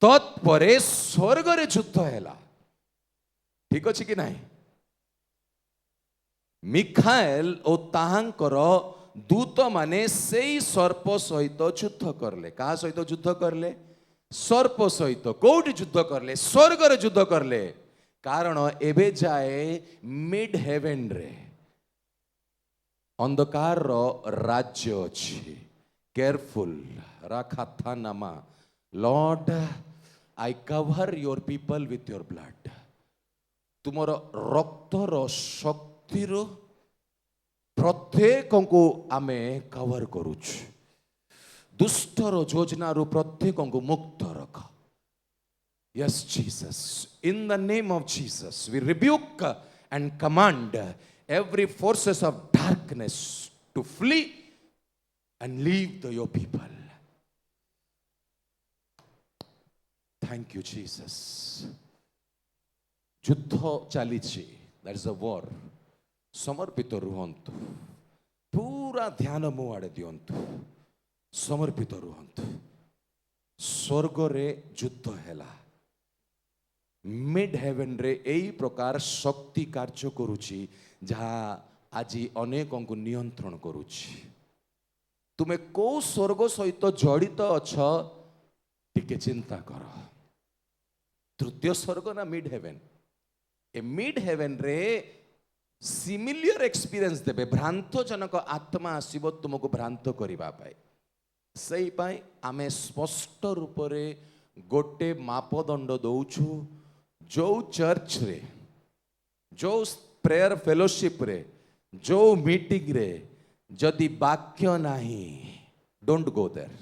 तत्परे स्वर्ग रे युद्ध हैला ठीक अछि कि नाही मिखाएल ओ ताहांकर दूत माने सेई सर्प सहित युद्ध करले का सहित युद्ध करले सर्प सहित कोठी युद्ध करले स्वर्ग रे युद्ध करले कारण एबे जाए मिड हेवन रे अंधकार रो राज्य अछि केयरफुल राखाथा नामा Lord I cover your people with your blood तुमर रक्तर शक्तिर प्रत्येक को आमे कवर करूच दुष्टर योजना रु प्रत्येक को मुक्त रख Yes, Jesus. In the name of Jesus, we rebuke and command every forces of darkness to flee and leave your people. Thank you, Jesus. युद्ध चलीछि that is a war. समर्पित रुहंतु पूरा ध्यान मो आड़े दियंतु समर्पित रुहंतु स्वर्ग रे युद्ध हैला मिड हेवन रे एई प्रकार शक्ति कार्य करूची जहा आजी अनेकों को नियंत्रण करूची तुमे को स्वर्ग सहित जड़ित अछ टिके चिंता कर तृतीय स्वर्ग ना mid heaven a mid heaven रे सिमिलियर एक्सपीरियंस देबे भ्रांत जनक आत्मा आसीबो तुमको भ्रांत करिबा पाए सही पाए आमे स्पष्ट रूप रे गोटे मापदंड दउछु जो चर्च रे जो प्रेयर फेलोशिप रे जो मीटिंग रे जदि वाक्य नाही डोंट गो देयर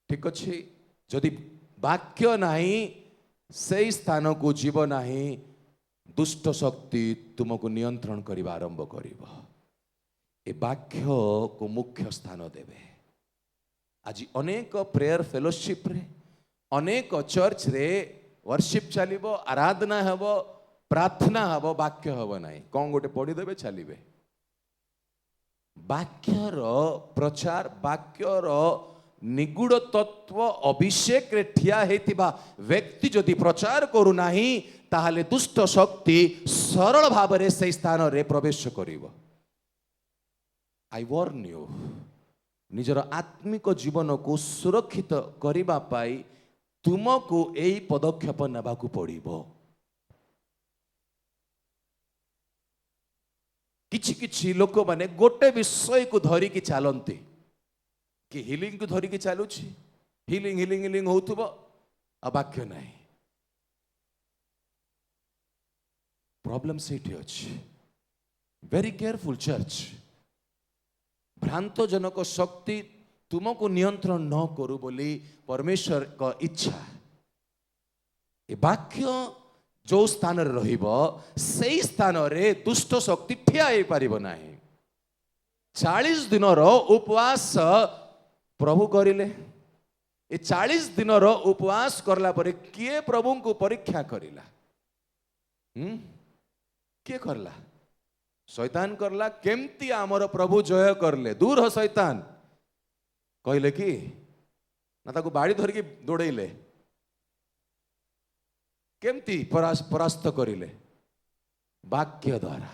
ठीक अछि जदि वाक्य नाही सेई स्थान को जीव नाही दुष्ट शक्ति तुमको नियंत्रण करिबा आरंभ करिवो ए वाक्य को मुख्य स्थान देबे आज अनेक प्रेयर फेलोशिप रे अनेक चर्च रे वर्शिप चलिबो आराधना हबो प्रार्थना हबो वाक्य हबो नाही कोन गोटे पढी देबे चलिबे वाक्यर प्रचार वाक्यर निगूढ़ तत्व अभिषेक रे ठिया हेतिबा व्यक्ति जदि प्रचार करू नाही ताहाले दुष्ट शक्ति सरल भाव रे से स्थान रे प्रवेश करिवो आई वार्न यू निजर आत्मिक जीवन को सुरक्षित करिबा पाई तुमको एई पदक्षेप नेबाकू पड़िबो किछि किछि लोक माने गोटे विषय को धरि कि चलंती कि हिलिंग को धरि कि चलुछि हिलिंग हिलिंग हिलिंग होतबो आ वाक्य नाही प्रॉब्लम सेठी अछि वेरी केयरफुल चर्च भ्रांत जनक शक्ति तुमको नियंत्रण न करू बोली परमेश्वर का इच्छा ए वाक्य जो स्थान रे रहिबो सेई स्थान रे दुष्ट शक्ति ठिया हे परिबो नाही 40 दिन रो उपवास प्रभु करिले ए 40 दिन रो उपवास करला परे किए प्रभु को परीक्षा करिला किए करला शैतान करला केमती आमर प्रभु जय करले दूर हो शैतान कहले कि ना ताको बाड़ी धरिकी दौड़ेले केमती परास्त करिले वाक्य द्वारा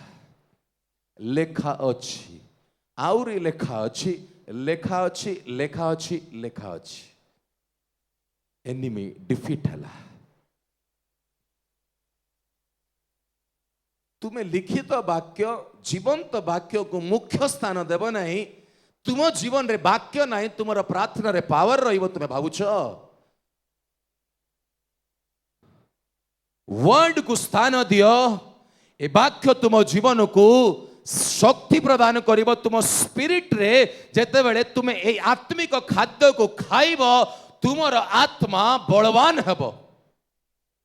लेखा अछि आउरी लेखा अछि लेखा अछि लेखा अछि लेखा अछि एनिमी डिफीट हला तुम्हें लिखित वाक्य जीवंत वाक्य को मुख्य स्थान देव नहीं तुम जीवन रे वाक्य नहीं तुम प्रार्थना रे पावर रहिबो तुम भावुछ वर्ड को स्थान दियो। ए वाक्य तुम जीवन को शक्ति प्रदान करिवो। तुम स्पिरिट रे जेते बेले तुम ए आत्मिक खाद्य को खाइबो तुमर आत्मा बलवान हेबो।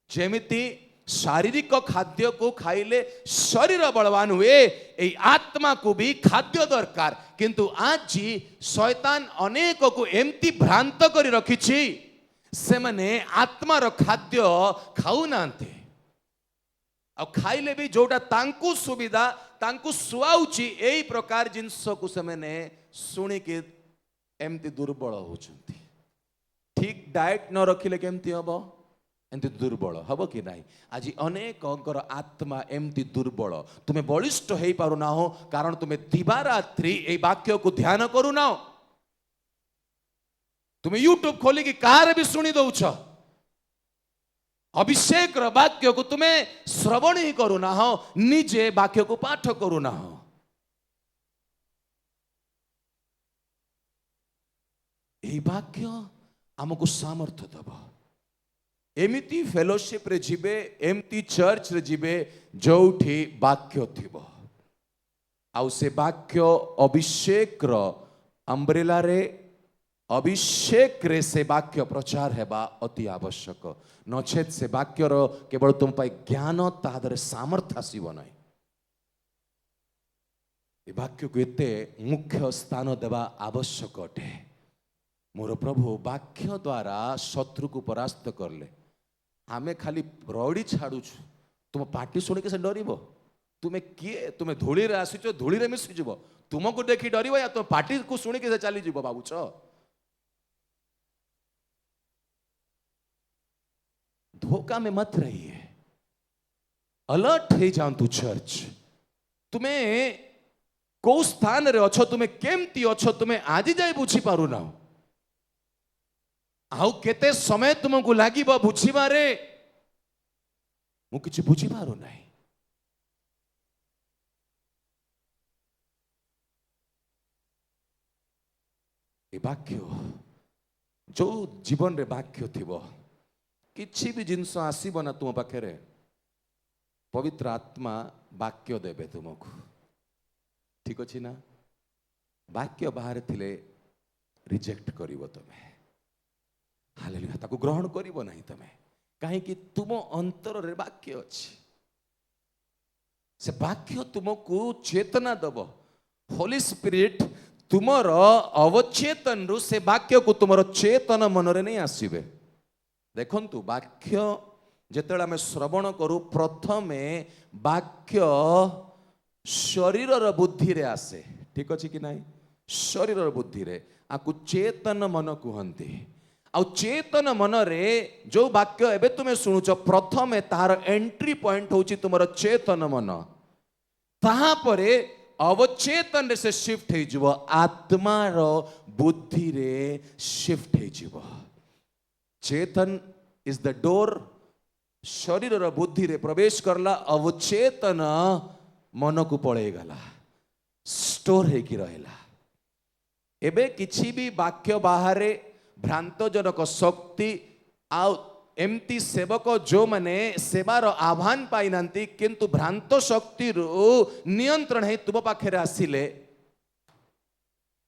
जेमिति शारीरिक खाद्य को खाइले शरीर बलवान हुए, ए आत्मा को भी खाद्य दरकार। किंतु आज शैतान अनेक को एमती भ्रांत करी रखिछि से माने आत्मार खाद्य खाऊ नांते। आ खाइले भी जोटा तांकु सुविधा तांकु सुआउची एई प्रकार जिंस को से माने सुनी के एमती दुर्बल होचंती। ठीक डाइट न रखिले केमती हबो, एमती दुर्बल हबो कि नाही। आज अनेक आत्मा एमती दुर्बल। तुम्हें बलिष्ठ हो पारु ना हो कारण तुम्हें दिवारात्रि ए वाक्य को ध्यान करू ना। तुम्हें यूट्यूब खोली कि कार भी सुनी दौछ। अभिषेक वाक्य को तुम्हें श्रवण ही करू ना हो, निजे वाक्य को पाठ करू ना हो। ए वाक्य आमको सामर्थ्य दब। एमिति फेलोशिप रे जिबे, एमती चर्च रे जिबे जोठी वाक्य थिबो। आउ से वाक्य अभिषेक रो अम्ब्रेला रे अभिषेक रे से वाक्य प्रचार हेबा अति आवश्यक। नचेत से वाक्य रो केवल तुम पाई ज्ञान तादरे सामर्थ्य आसीबो नाही। ए वाक्य को एते मुख्य स्थान देवा आवश्यक अटे। मोर प्रभु वाक्य द्वारा शत्रु को परास्त करले। आमे खाली रौड़ी छाड़ुछु, तुम पार्टी शुणी के से डरिबो। तुम्हें किए, तुम्हें धूली रे आसीचो, धूली रे मिसी जीवो। तुमको देखी डरिबो या तुम पार्टी को शुणी के से चली जीवो बाबूच। धोखा में मत रहिए, अलर्ट हे जांतु चर्च। तुम्हें को स्थान रे अच्छो, तुम्हें केमती अच्छो, तुम्हें आज जाए बुझी पारु ना। आउ केते समय तुमको लागिबो बुझिबारे, मु किछि बुझी पारु नाही। ए वाक्य जो जीवन रे वाक्य थिबो, किछि भी जिंस आसीबो ना तुम पाखरे, पवित्र आत्मा वाक्य देबे तुमको। ठीक अछि ना। वाक्य बाहर थिले रिजेक्ट करिवो तमे। हालेलुया। ताको ग्रहण करिवो नाही तमे, काहे कि तुम अंतर रे वाक्य अछि। से वाक्य तुमको चेतना दबो। होली स्पिरिट तुमर अवचेतन रु से वाक्य को तुमर चेतन मन रे नहीं आसीबे। देखंतु वाक्य जेतेला में श्रवण करू, प्रथमे वाक्य शरीर र बुद्धि रे आसे। ठीक अछि कि नाही। शरीर र बुद्धि रे आकु चेतन मन कहंती। आउ चेतन मन रे जो वाक्य एबे तुमे सुनुच, प्रथमे तार एंट्री पॉइंट होची तुमर चेतन मन। ताहा परे अवचेतन रे से शिफ्ट हे जिवो, आत्मा रो बुद्धि रे शिफ्ट हे जिवो। चेतन इज द डोर। शरीर रो बुद्धि रे प्रवेश करला, अवचेतन मन को पळे गला, स्टोर हे की रहला। एबे किछि भी वाक्य बाहरे भ्रांतजनक शक्ति आउ एमती सेवक जो माने सेवार आह्वान पाई नांती, किंतु भ्रांत शक्ति रु नियंत्रण है तुम पाखे आसिले,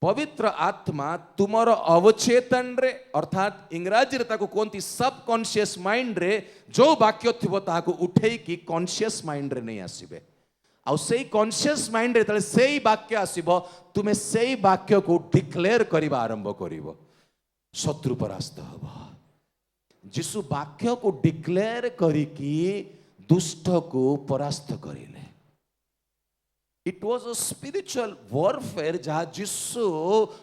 पवित्र आत्मा तुमर अवचेतन रे अर्थात इंग्राजी रे ताको कोंती सबकॉन्शियस माइंड रे जो वाक्य थिबो ताको उठेई की कॉन्शियस माइंड रे नहीं आसीबे। आउ सेई कॉन्शियस माइंड रे तले सेई वाक्य आसीबो, तुमे सेई वाक्य को डिक्लेयर करिबा आरंभ करिवो, शत्रु परास्त हबो। जिसु वाक्य को डिक्लेयर करिकी दुष्ट को परास्त करिले। It was a spiritual warfare जहाँ जिसु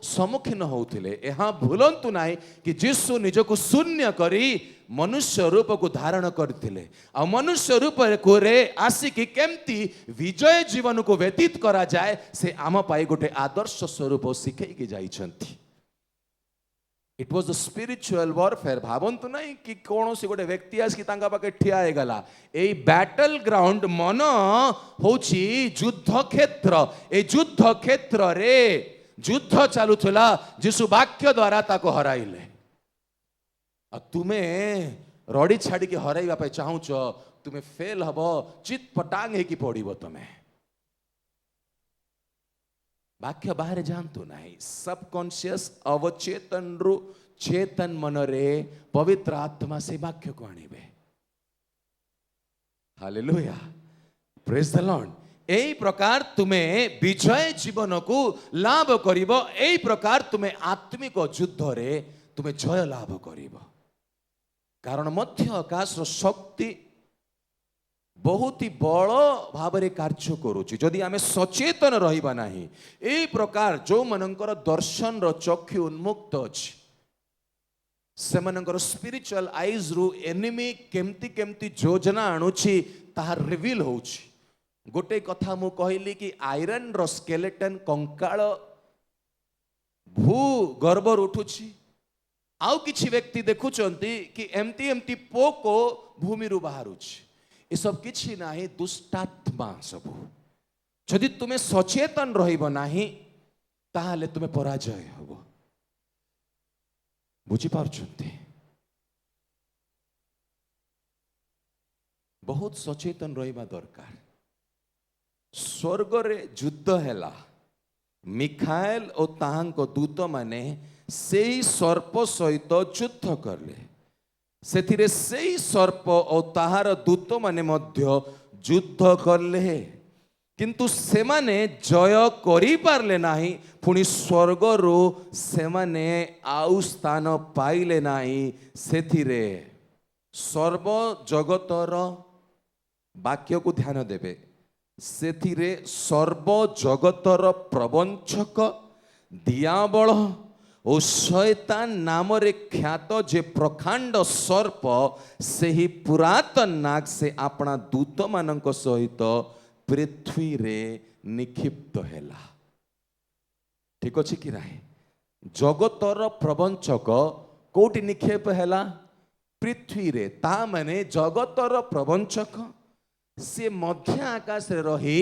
सम्मुखीन होउथिले। यहाँ भूलंतु नाही कि जिसु निजको शून्य करी मनुष्य रूप को धारण करथिले। आ मनुष्य रूप को रे आसिकी केमती विजय जीवन को व्यतीत करा जाए से आम पाई गोटे आदर्श स्वरूप शिखई की जाइछंती। It was a spiritual warfare. भावंतु नहीं कि कौन सी गोटे व्यक्ति आसिकी तांका पाके ठिया हे गला। ए बैटल ग्राउंड मन होची युद्ध क्षेत्र। ए युद्ध क्षेत्र रे युद्ध चालुथला, जिसु वाक्य द्वारा ताको हराइले। तुमे रड़ी छाड़ी के हराइबा पे चाहूच तुमे फेल हब चित पटांग है कि पड़िबो तमे वाक्य बाहर जानतु नहीं सबकॉन्शियस अवचेतन रु चेतन मनरे पवित्र आत्मा से वाक्य को आनिबे हालेलुया प्रेज द लॉर्ड एई प्रकार तुम्हें विजय जीवन को लाभ करिबो एई प्रकार तुम्हें आत्मिक युद्ध रे तुम्हें जय लाभ करिबो कारण मध्य आकाश शक्ति बहुत ही बड़ भाव कार्य करुच्ची जदि आम सचेतन रहिबा नाही एई प्रकार जो मनंकर दर्शन रो चक्षु उन्मुक्त अछि सेमनंकर स्पिरिचुअल आईज रु एनिमी केमती केमती योजना आणुछि ताहा रिवील होउछि गोटे कथा मु कहली कि आयरन रो स्केलेटन कंकाळ भू गर्भर उठुछि आउ किछि व्यक्ति देखुचंती कि एमती एमती पोको भूमि रु बाहरुछि ये सब किछि नाही दुष्टात्मा सबु जदि तुमे सचेतन रहिबो नाही ताहाले तुमे पराजय हबो बुझी पारुछंती बहुत सचेतन रहिबा दरकार स्वर्ग रे युद्ध हैला मिखाएल और ताहांको दूत माने सेई सर्प सहित युद्ध करले सेथिरे सेई सर्प और ताहार दूत माने मध्य युद्ध करले किंतु सेमाने जय करि पारले नाही पुणी स्वर्ग रो सेमाने आउ स्थान पाइले नाही सेथिरे सर्व जगतर वाक्य को ध्यान देबे सेथिरे सर्व जगतर प्रवंचक दियाबल और शैतान नाम रे ख्यात जे प्रखंड सर्प से ही पुरातन नाग से अपना दूत मानक सहित पृथ्वी रे निक्षिप्त हैला ठीक अछि कि नाही जगतर प्रवंचक कोटि निक्षेप हैला पृथ्वी रे ता माने जगतर प्रवंचक से मध्य आकाश रे रही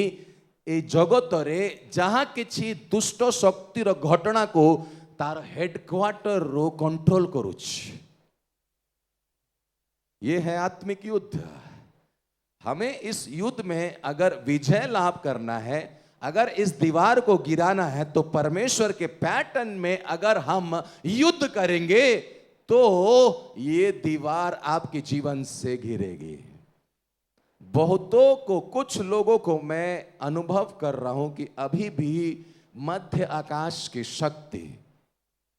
ए जगत रे जहाँ किछि दुष्ट शक्तिर घटना को तार हेडक्वार्टर रो कंट्रोल करुछ ये है आत्मिक युद्ध हमें इस युद्ध में अगर विजय लाभ करना है अगर इस दीवार को गिराना है तो परमेश्वर के पैटर्न में अगर हम युद्ध करेंगे तो ये दीवार आपके जीवन से घिरेगी बहुतों को कुछ लोगों को मैं अनुभव कर रहा हूं कि अभी भी मध्य आकाश की शक्ति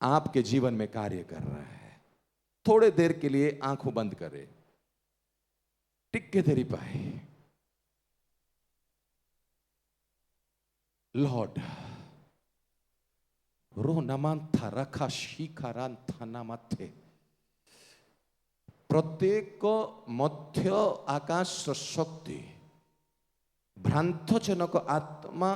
आपके जीवन में कार्य कर रहा है थोड़े देर के लिए आंखों बंद करें टिक्के तेरी पाए लॉर्ड रो नमांथा रखा शिखरान थाना माथे प्रत्येक मध्य आकाश शक्ति भ्रांतजनक आत्मा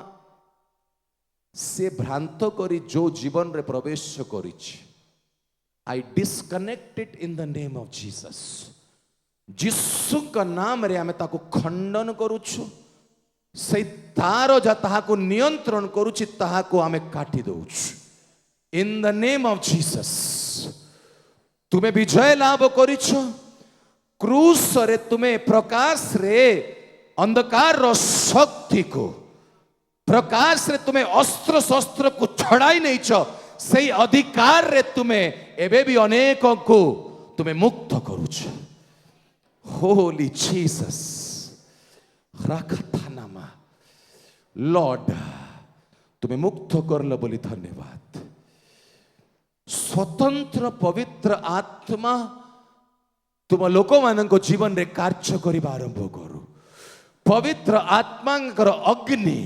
से भ्रांत करी जो जीवन रे प्रवेश करिछि I disconnected in the name of Jesus जीसु का नाम रे आमे ताको खंडन करूछु से तार जा ताहाको नियंत्रण करूछि ताहाको आमे काटी दउछु in the name of Jesus तुम्हें विजय लाभ करिछो क्रूस रे तुम्हें प्रकाश रे अंधकार रो शक्ति को प्रकाश रे तुम्हें अस्त्र शस्त्र को छड़ाई नहीं छो सही अधिकार रे तुम्हें एबे भी अनेकों को तुम्हें मुक्त करूछ होली जीसस राखता नामा लॉर्ड तुम्हें मुक्त करल बोली धन्यवाद स्वतंत्र पवित्र आत्मा तुम लोक मान जीवन रे कार्य करबा आरंभ करू पवित्र आत्मांकर अग्नि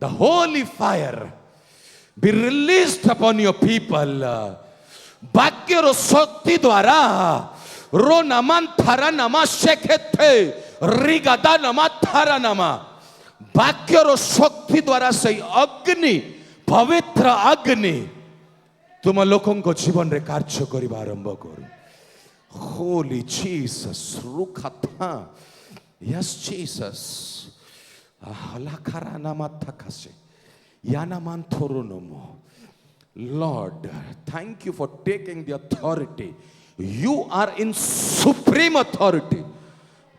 the holy fire be released upon your people वाक्य रो शक्ति द्वारा रो नमन थारा नमा शेखेथे रिगदा नमा थारा नमा वाक्य रो शक्ति द्वारा सही अग्नि पवित्र अग्नि तुम लोगों को जीवन रे कार्य करबा आरंभ करू होली जीसस रुखथा यस जीसस हलाखारा नामा थकासे याना मान थोरो नमो Lord, thank you for taking the authority. You are in supreme authority.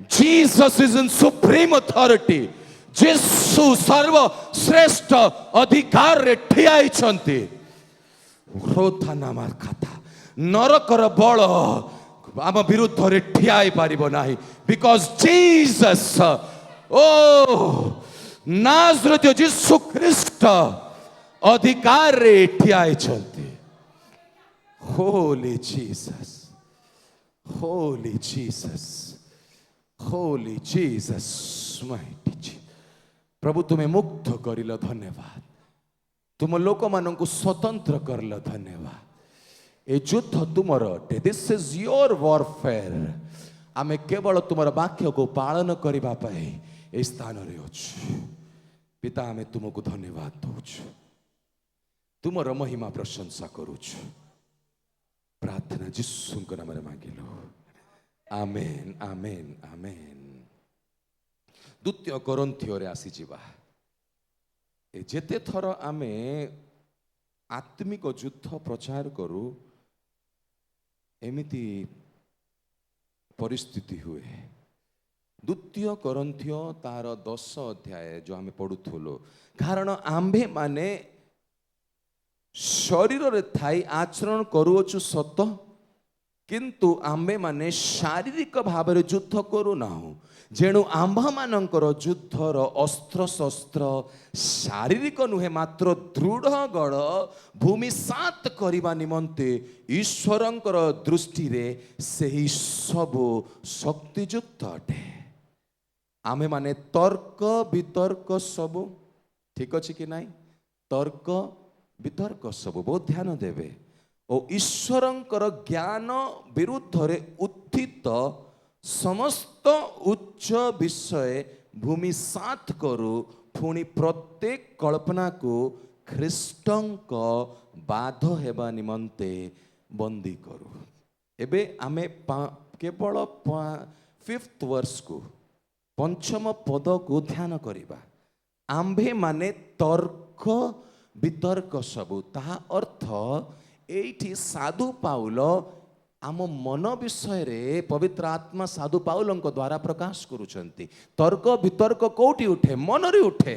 Jesus is in supreme authority. ଯୀଶୁ ସର୍ବ ଶ୍ରେଷ୍ଠ ଅଧିକାରରେ ଠିଆ ହେଇଛନ୍ତି। ନରକର ବଳ ଆମ ବିରୁଦ୍ଧରେ ଠିଆ ହେଇପାରିବ ନାହିଁ। ବିକଜ ଜିସସ୍ ନାଜରେଥ ଯୀଶୁ ଖ୍ରୀଷ୍ଟ ଅଧିକାରରେ ଠିଆ ହେଇଛନ୍ତି। Holy Jesus, holy Jesus, holy Jesus mighty Jesus. प्रभु तुम्हें मुक्त करिल धन्यवाद। तुम लोक मानंकु स्वतंत्र करल धन्यवाद। ए युद्ध तुमर अटे। This is your warfare. आमे केवल तुमर वाक्य को पालन करिबा पाए ए स्थान रे अछि। पिता आमे तुमको धन्यवाद दउछु, तुमर महिमा प्रशंसा करूछु। प्रार्थना यीशुଙ୍କ नामରେ मांगिलो, आमेन आमेन आमेन। द्वितीय कोरिन्थियों आसी जीवा। जेते थर आमे आत्मिक युद्ध प्रचार करू एमिति परिस्थिति हुए। द्वितीय कोरिन्थियो तार 10 अध्याय जो आमे पढ़ुथुलो। कारण आम्भे माने शरीर रे थाई आचरण करूछु सत, किंतु आम्भे माने शारीरिक भाव रे युद्ध करू नाहु। जेणु आम्भ मानकर युद्धर अस्त्र शस्त्र शारीरिक नुहे, मात्र दृढ़ गढ़ भूमि सात करने निमंते ईश्वरंकर दृष्टि रे सही सबु शक्तियुक्त अटे। आमे माने तर्क वितर्क सबु ठीक अच्छे कि नहीं? तर्क वितर्क सबु बहुत ध्यान देवे। और ईश्वरंकर ज्ञान विरुद्ध रे उत्थित समस्त उच्च विषय भूमि सात करू, पुणी प्रत्येक कल्पना को ख्रीष्टंक बाध हेबा निमंते बंदी करू। एबे आमे केवल 5th वर्ष को पंचम पद को ध्यान करिबा। आम्भे माने तर्क वितर्क सबु। ताहा अर्थ एठी साधु पाउल आम मन विषय रे पवित्र आत्मा साधु पाउलंक द्वारा प्रकाश करुचंती। तर्क वितर्क कोठी उठे? मन रे उठे।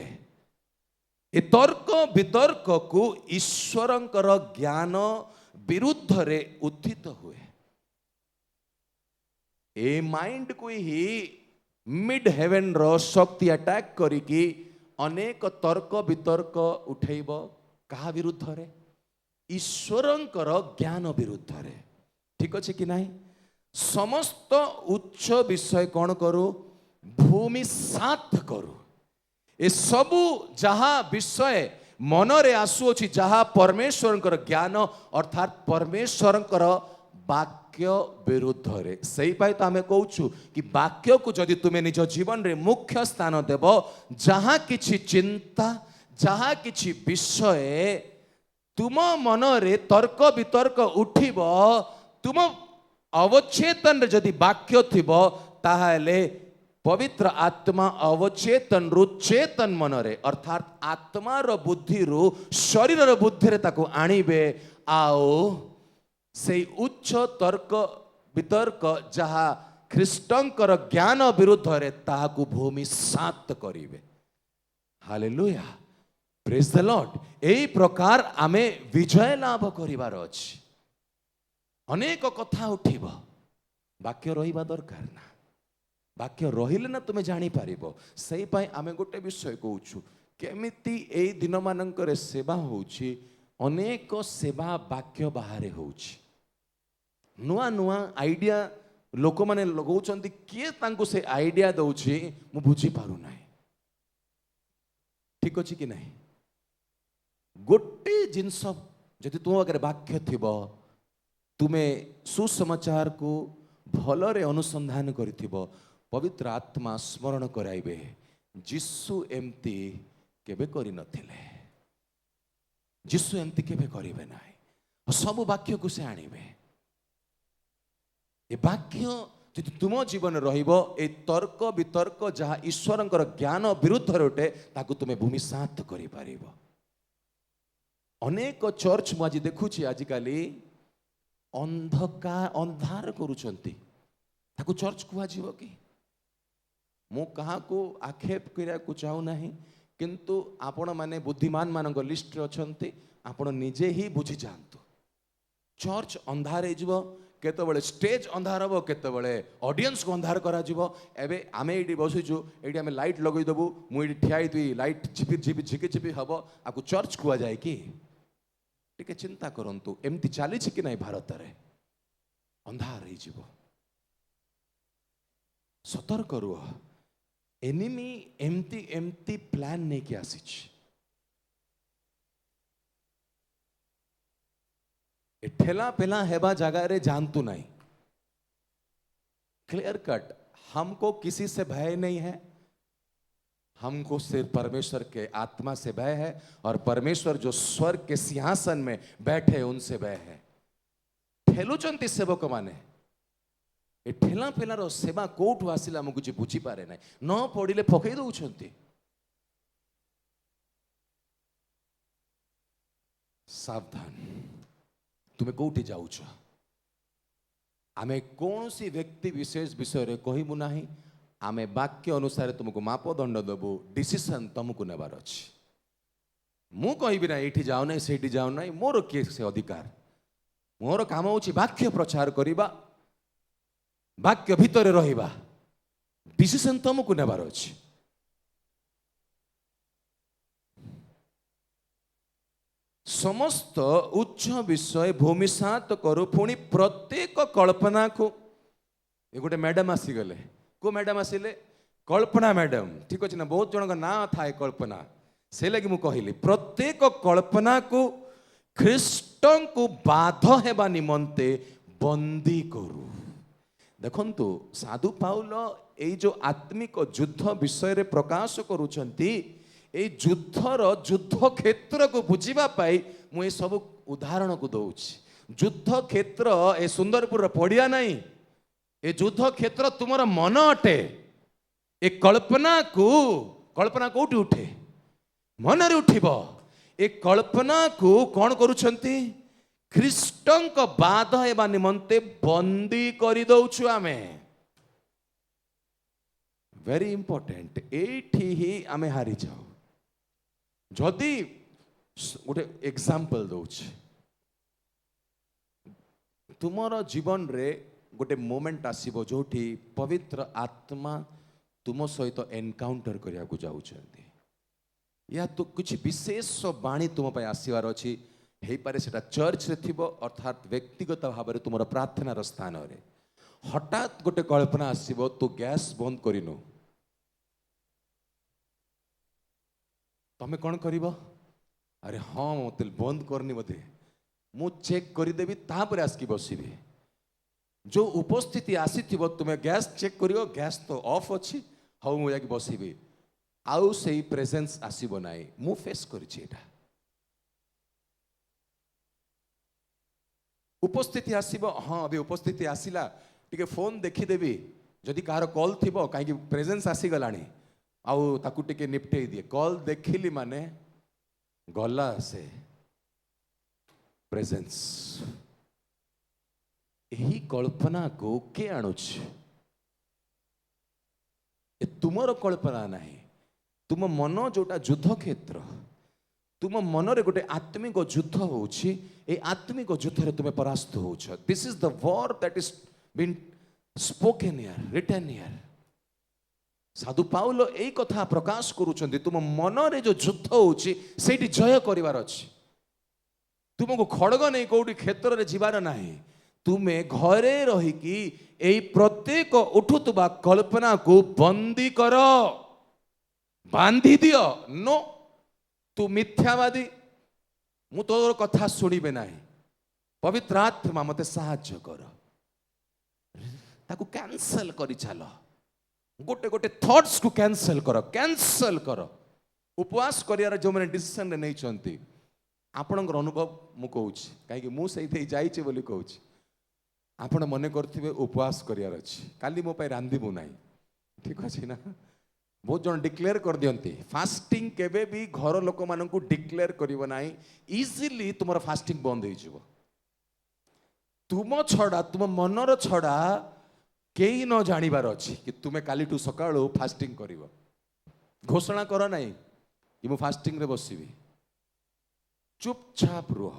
ए तर्क वितर्क को ईश्वरंकर ज्ञान विरुद्ध रे उत्थित हुए। ए माइंड को ही मिड हेवन रो शक्ति अटैक करिकी अनेक तर्क वितर्क उठेब। कहा विरुद्ध रे? ईश्वरंकर ज्ञान विरुद्ध रे। ठीक अच्छे कि नहीं? समस्त उच्च विषय कौन करू? भूमि सात करू। ए सबू जहा विषय मन रे आसुअछि, जहा परमेश्वर ज्ञान अर्थात परमेश्वर वाक्य विरुद्ध रे। सही पाई तो आमे कहूछु कि वाक्य को जदि तुमे निज जीवन रे मुख्य स्थान देव, जहा किछि चिंता जहा किछि विषय तुम मन रे तर्क वितर्क उठिब, तुम अवचेतन रे जदि वाक्य थिबो ताहाले पवित्र आत्मा अवचेतन रु चेतन मन रे अर्थात आत्मा रो बुद्धि रु शरीर रो बुद्धि रे ताको आनिबे। आओ से उच्च तर्क वितर्क जहा ख्रीष्टंकर ज्ञान विरुद्ध रे ताहाकु भूमि सात करिवे। Hallelujah, praise the Lord. एई प्रकार आमे विजय लाभ करिवार अछि। अनेक कथा उठिब, वाक्य रहिबा दरकार ना। वाक्य रहिले ना तुमे जानी पारिबो। सही पाई आमे गोटे विषय कहूछु, केमिति एई दिन मानकर सेवा होउछि। अनेक सेवा वाक्य बाहरे होउछि। नुआ नुआ आइडिया लोक माने लगौचंती, किए तांको से आइडिया दउछि मु बुझी पारु नाही। ठीक अछि कि नाही? गोटे जिनस जदि तुम अगर वाक्य थिबो, तुमे सुसमाचार को भलरे अनुसंधान करिथिबो, पवित्र आत्मा स्मरण कराइबे जीसु एमती केबे करि नथिले। जीसु एमती केबे करिवे नाही। सब वाक्य को से आनिबे। ए वाक्य यदि तुम जीवन रहिबो, ए तर्क वितर्क जहाँ ईश्वरंकर ज्ञान विरुद्ध रोटे ताकू तुमे भूमि सात करि पारिबो। अनेक चर्च मु आज देखुछि, आजिकाली ଅନ୍ଧାର କରୁଛନ୍ତି ତାକୁ ଚର୍ଚ୍ଚ କୁହାଯିବ କି? ମୁଁ କାହାକୁ ଆକ୍ଷେପ କରିବାକୁ ଚାହୁଁନାହିଁ, କିନ୍ତୁ ଆପଣମାନେ ବୁଦ୍ଧିମାନ ମାନଙ୍କ ଲିଷ୍ଟରେ ଅଛନ୍ତି, ଆପଣ ନିଜେ ହିଁ ବୁଝି ଯାଆନ୍ତୁ। ଚର୍ଚ୍ଚ ଅନ୍ଧାର ହେଇଯିବ, କେତେବେଳେ ଷ୍ଟେଜ ଅନ୍ଧାର ହେବ, କେତେବେଳେ ଅଡିଏନ୍ସକୁ ଅନ୍ଧାର କରାଯିବ। ଏବେ ଆମେ ଏଇଠି ବସିଛୁ, ଏଇଠି ଆମେ ଲାଇଟ୍ ଲଗେଇଦେବୁ, ମୁଁ ଏଇଠି ଠିଆ ହେଇଥିବି, ଲାଇଟ୍ ଝିପି ଝିପି ହେବ, ଆକୁ ଚର୍ଚ୍ଚ କୁହାଯାଏ କି? ଟିକେ ଚିନ୍ତା କରନ୍ତୁ, ଏମିତି ଚାଲିଛି କି ନାହିଁ ଭାରତରେ? ଅନ୍ଧାର ହେଇଯିବ। ସତର୍କ ରୁହ, ଏନିମି ଏମିତି ପ୍ଲାନ୍ ନେଇକି ଆସିଛି। ଏ ଠେଲା पेला हेबा जगह रे जानतु नहीं। क्लियर कट, हमको किसी से भय नहीं है, हमको सिर्फ परमेश्वर के आत्मा से भय है, और परमेश्वर जो स्वर्ग के सिंहासन में बैठे उनसे भय है। ठेलुचंती सेवक माने ए ठेला पेलार सेवा कोठु आसिला हमको जे बुझी पारे नहीं, न पड़िले पकई दउछंती। सावधान, तुमे कोठी जाउछ? आमे कौन सी व्यक्ति विशेष विषय रे कहबू नाही, आमे वाक्य अनुसार तुमको मापदंड देबू, डिसीजन तुमको नेबार अछि। मु कहबी ना एठी जाओ नहीं सेठी जाओ नहीं, मोर के से अधिकार? मोर काम होछि वाक्य प्रचार करिबा, वाक्य भितर रहिबा, डिसीजन तुमको नेबार अछि। समस्त उच्च विषय भूमिसात करू, पुणी प्रत्येक कल्पना को ये गोटे मैडम आसीगले। को मैडम आसिले? कल्पना मैडम, ठीक अच्छे ना? बहुत जन का ना थाए कल्पना, से लगी मु कहली प्रत्येक कल्पना को ख्रीष्टन को बाध हेबा निमंते बंदी करू। देखंतु साधु पाउल ए जो आत्मिक युद्ध विषय रे प्रकाश करूछंती, ए युद्धर युद्ध क्षेत्र को बुझीबा पाई मु ए सब उदाहरण को दउछि। युद्ध क्षेत्र ए सुंदरपुर पड़िया नहीं, ए युद्ध क्षेत्र तुमर मन अटे। ए कल्पना कोठी उठे? मन रे उठिबो। ए कल्पना को कौन करूछंती? ख्रीष्टन को बाध हेबा निमंते बंदी करि दउछु आमे। वेरी इंपोर्टेंट, एठी ही आमे हारी जाऊ। जदि गोटे एग्जांपल दउछि, तुमर जीवन रे गोटे मोमेंट आसीबो जोठी पवित्र आत्मा तुम सहित एनकाउंटर करिया को जाउछंती, या तो कुछ विशेष बाणी तुम पे आसीवार अछि। हेई पारे सेटा चर्च रे थिबो, अर्थात व्यक्तिगत भाव रे तुमर प्रार्थना स्थान रे हठात गोटे कल्पना आसीबो, तू गैस बंद करिनो, तमें कौन करिबो? अरे हाँ मत बंद करनी, बोधे मु चेक करदेवी, तापर आसकी बसबी। जो उपस्थिति आसी तुम्हें गैस चेक करियो, गैस तो ऑफ अच्छी, हाँ मुझे बसबी, आउ से प्रेजेंस आसीबो नाई। मु फेस करिछि एटा। उपस्थिति आसीबो, हाँ अभी उपस्थिति आसिला, टिके फोन देखिदेवी, जदि कहार कॉल थिबो, कहीं प्रेजेंस आसी गलानी, आउ ताकू टिके निपटे दिए। कॉल देखिली माने गला से प्रेजेंस। यही कल्पना को के आणुछ? ए तुमर कल्पना नहीं, तुम मन जोटा युद्ध क्षेत्र, तुम मन रे गोटे आत्मिक युद्ध होउछि। ए आत्मिक युद्ध रे तुमे परास्त होउछ। This is the war that is been spoken here, written here. साधु पाउल यही कथा प्रकाश करूछंती, तुम मन रे जो युद्ध होउछि सेठी जय करिवार अछि। तुमको खड़ग नहीं कोठी क्षेत्र रे जीवार नाही, तुमे घरे रहिकी एई प्रत्येक उठुतबा कल्पना को बंदी करो, बांधी दियो। नो, तू मिथ्यावादी, मु तोर कथा सुनिबे नाही, पवित्र आत्मा मते साहाय्य कर, ताकू कैंसल करी चलो। गोटे गोटे थॉट्स को कैंसल करो, कैंसल करो। उपवास करियार जो मैंने डिसीजन रे नहीं चंती, आपणकर अनुभव मु कहूछि, कहीं मु सही जाइछि बोली कहूछि। आपण मने करथिबे उपवास करियार अछि, काली मो पाई रांधिबु नाही, ठीक अछि ना? बहुत जन डिक्लेयर कर दियंती फास्टिंग, केबे भी घर लोक माननकु डिक्लेयर करिवो नाही, इजीली तुमर फास्टिंग बंद हो जिवो। तुम छड़ा तुम मनर छड़ा कई न जानिबार अछि कि तुमे कालीठू सकाळू फास्टिंग करिवो। घोषणा कर नहीं कि मु फास्टिंग रे बसिबी। चुपचाप रुह।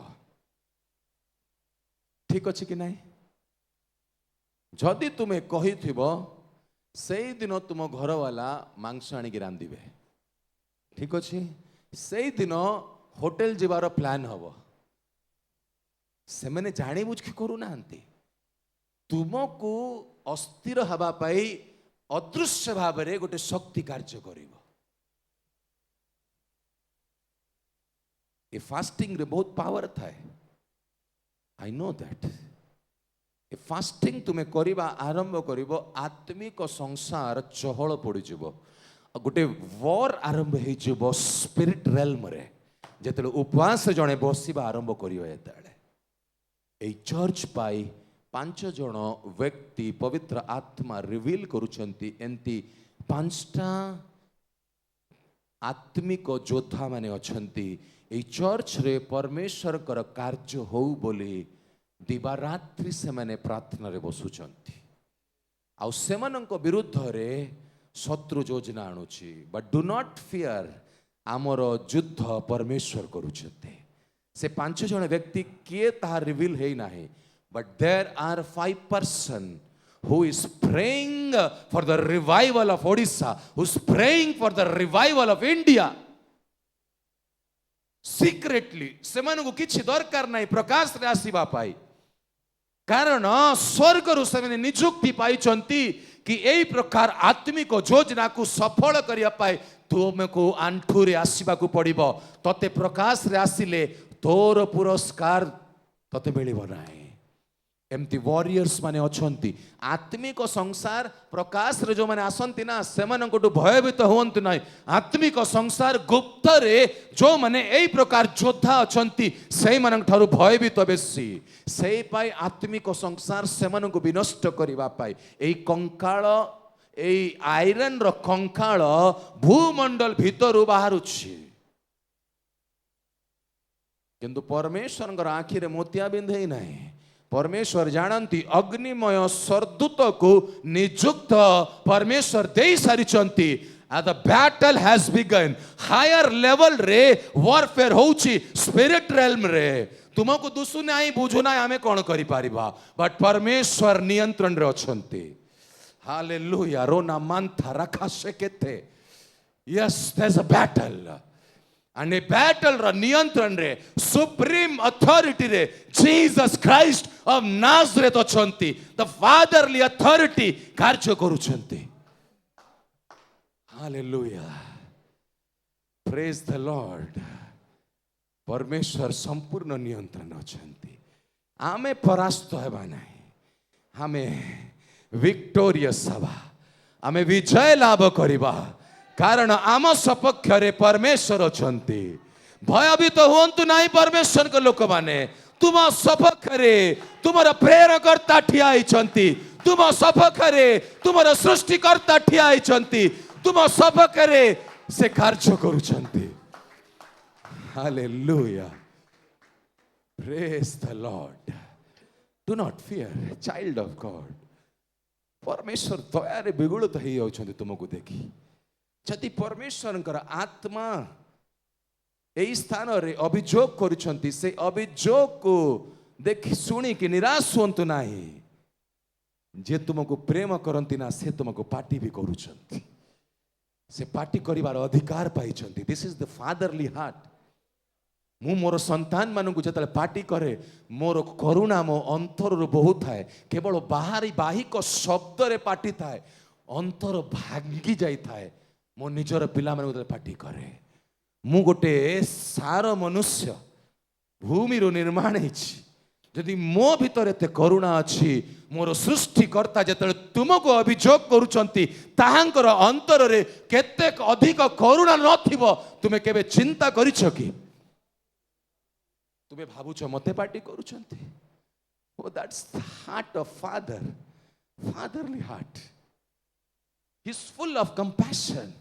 ठीक अछि कि नहीं? जदि तुमे कहिथिबो से दिन तुम घर वाला मांस आनिक रांधिबे, ठीक अछि, से दिन होटल जीवार प्लान हबो, से मैंने जानी बुझ के करू नांती, तुमको अस्थिर हवा पाई अदृश्य भाव में गोटे शक्ति कार्य करिवो। ए फास्टिंग रे बहुत पावर थाए, I know that. A fasting तुम्हें करवा आरंभ करिवो, आत्मिक संसार चहल पड़ जिवो, गोटे वॉर आरंभ हो जिवो स्पिरिट रेल्म रे। जेतेले उपवास जणे बसिबा आरंभ करिवो, एतेले ए चर्च पाई 5 जण व्यक्ति पवित्र आत्मा रिवील करुछंती, एंती 5टा आत्मिक योद्धा माने अछंती ए चर्च रे परमेश्वर कर कार्य हो बोली दिवारात्रि से माने प्रार्थना रे बसुचंती। आउ सेमानंक विरुद्ध रे शत्रु योजना आणुची, बट डू नॉट फियर, आमर युद्ध परमेश्वर करुछंती। से 5 जण व्यक्ति किए ताहा रिवील है नाही, but there are 5 person who is praying for the revival of Odisha, who is praying for the revival of India. Secretly सेमानंको किछि दरकार नाही प्रकाश रे आसीबा पाई, कारण स्वर्ग रु से निजुक्ति पाइछंती कि एई प्रकार आत्मिक योजना को सफल करिया पाए तुमको आंठू रे आसीबा को पड़िबो। तते प्रकाश रे आसिले तोर पुरस्कार तते मिलिबो नाही। एमती वॉरियर्स माने अछंती, आत्मिक संसार प्रकाश रे जो माने आसंती ना सेमानंकोटु भयभीत होवंतु नाही। आत्मिक संसार गुप्त रे जो माने एई प्रकार योद्धा अछंती सेई मानक थारु भयभीत बेसी, सेई पाई आत्मिक संसार सेमानंको विनष्ट करिवा पाई एई कंकाळ, एई आयरन रो कंकाळ भूमंडल भितरु बाहरुछि, किंतु परमेश्वरंकर आखि रे मोतिया बिंधे नाही। परमेश्वर जानती अग्निमय सरदूत को निजुक्त परमेश्वर दे सारिचंती। The battle has begun. Higher level रे warfare होउची spirit realm रे। तुमको दुसु नाही बुझु नाही आमे कोन करि पारिबा, बट परमेश्वर नियंत्रण रे अछंती। हालेलुया। रोना मांथा रखासे केते। Yes, there's a battle. And a battle रा नियंत्रण रे सुप्रीम अथॉरिटी रे जीसस क्राइस्ट ऑफ नाजरेथ अछंती। द फादरली अथॉरिटी कार्य करूछंती। Hallelujah, praise the Lord. परमेश्वर संपूर्ण नियंत्रण अछंती। आमे परास्त हेबा नाही, आमे विक्टोरियस हवा, आमे विजय लाभ करिबा, कारण आम सपक्ष रे परमेश्वर अछंती। भयभीत हुअंतु नाही परमेश्वर के लोक माने, तुम सपक्ष रे तुमर प्रेरकर्ता ठिया आइछंती, तुम सपक्ष रे तुमर सृष्टिकर्ता ठिया आइछंती, तुम सपक्ष रे से कार्य करूछंती। Hallelujah, praise the Lord. Do not fear child of God. परमेश्वर दया रे बिगुड़त हेइ जाउछंती तुमको देखी। जदि परमेश्वर आत्मा यही स्थान रे अभियोग करुछंती, से अभियोग को देखि सुनी कि निराश हुअंतु नाही। जे तुमको प्रेम करंती ना से तुमको पार्टी भी करुछंती, से पार्टी करिवार अधिकार पाइछंती। This is the fatherly heart. मु मोर संतान मानकु जतले पार्टी करे मोर करुणा मो अंतर रो बहुत थाए। केवल बाहरी बाहिक शब्द रे पार्टी थाए, अंतर भांगी जाई थाए। मो निजर पिला मानकु पार्टी करे। मु गोटे सार मनुष्य भूमि रो निर्माण हेछि। यदि मो भीतर एते करुणा अछि, मोर सृष्टिकर्ता जेतले तुमको अभियोग करूछंती ताहांकर अंतर रे केते अधिक करुणा नथिबो तुमे केबे चिंता करिछो कि? तुमे भाबुछो मते party करूछंती? Oh, that's the heart of father, fatherly heart. He's full of compassion.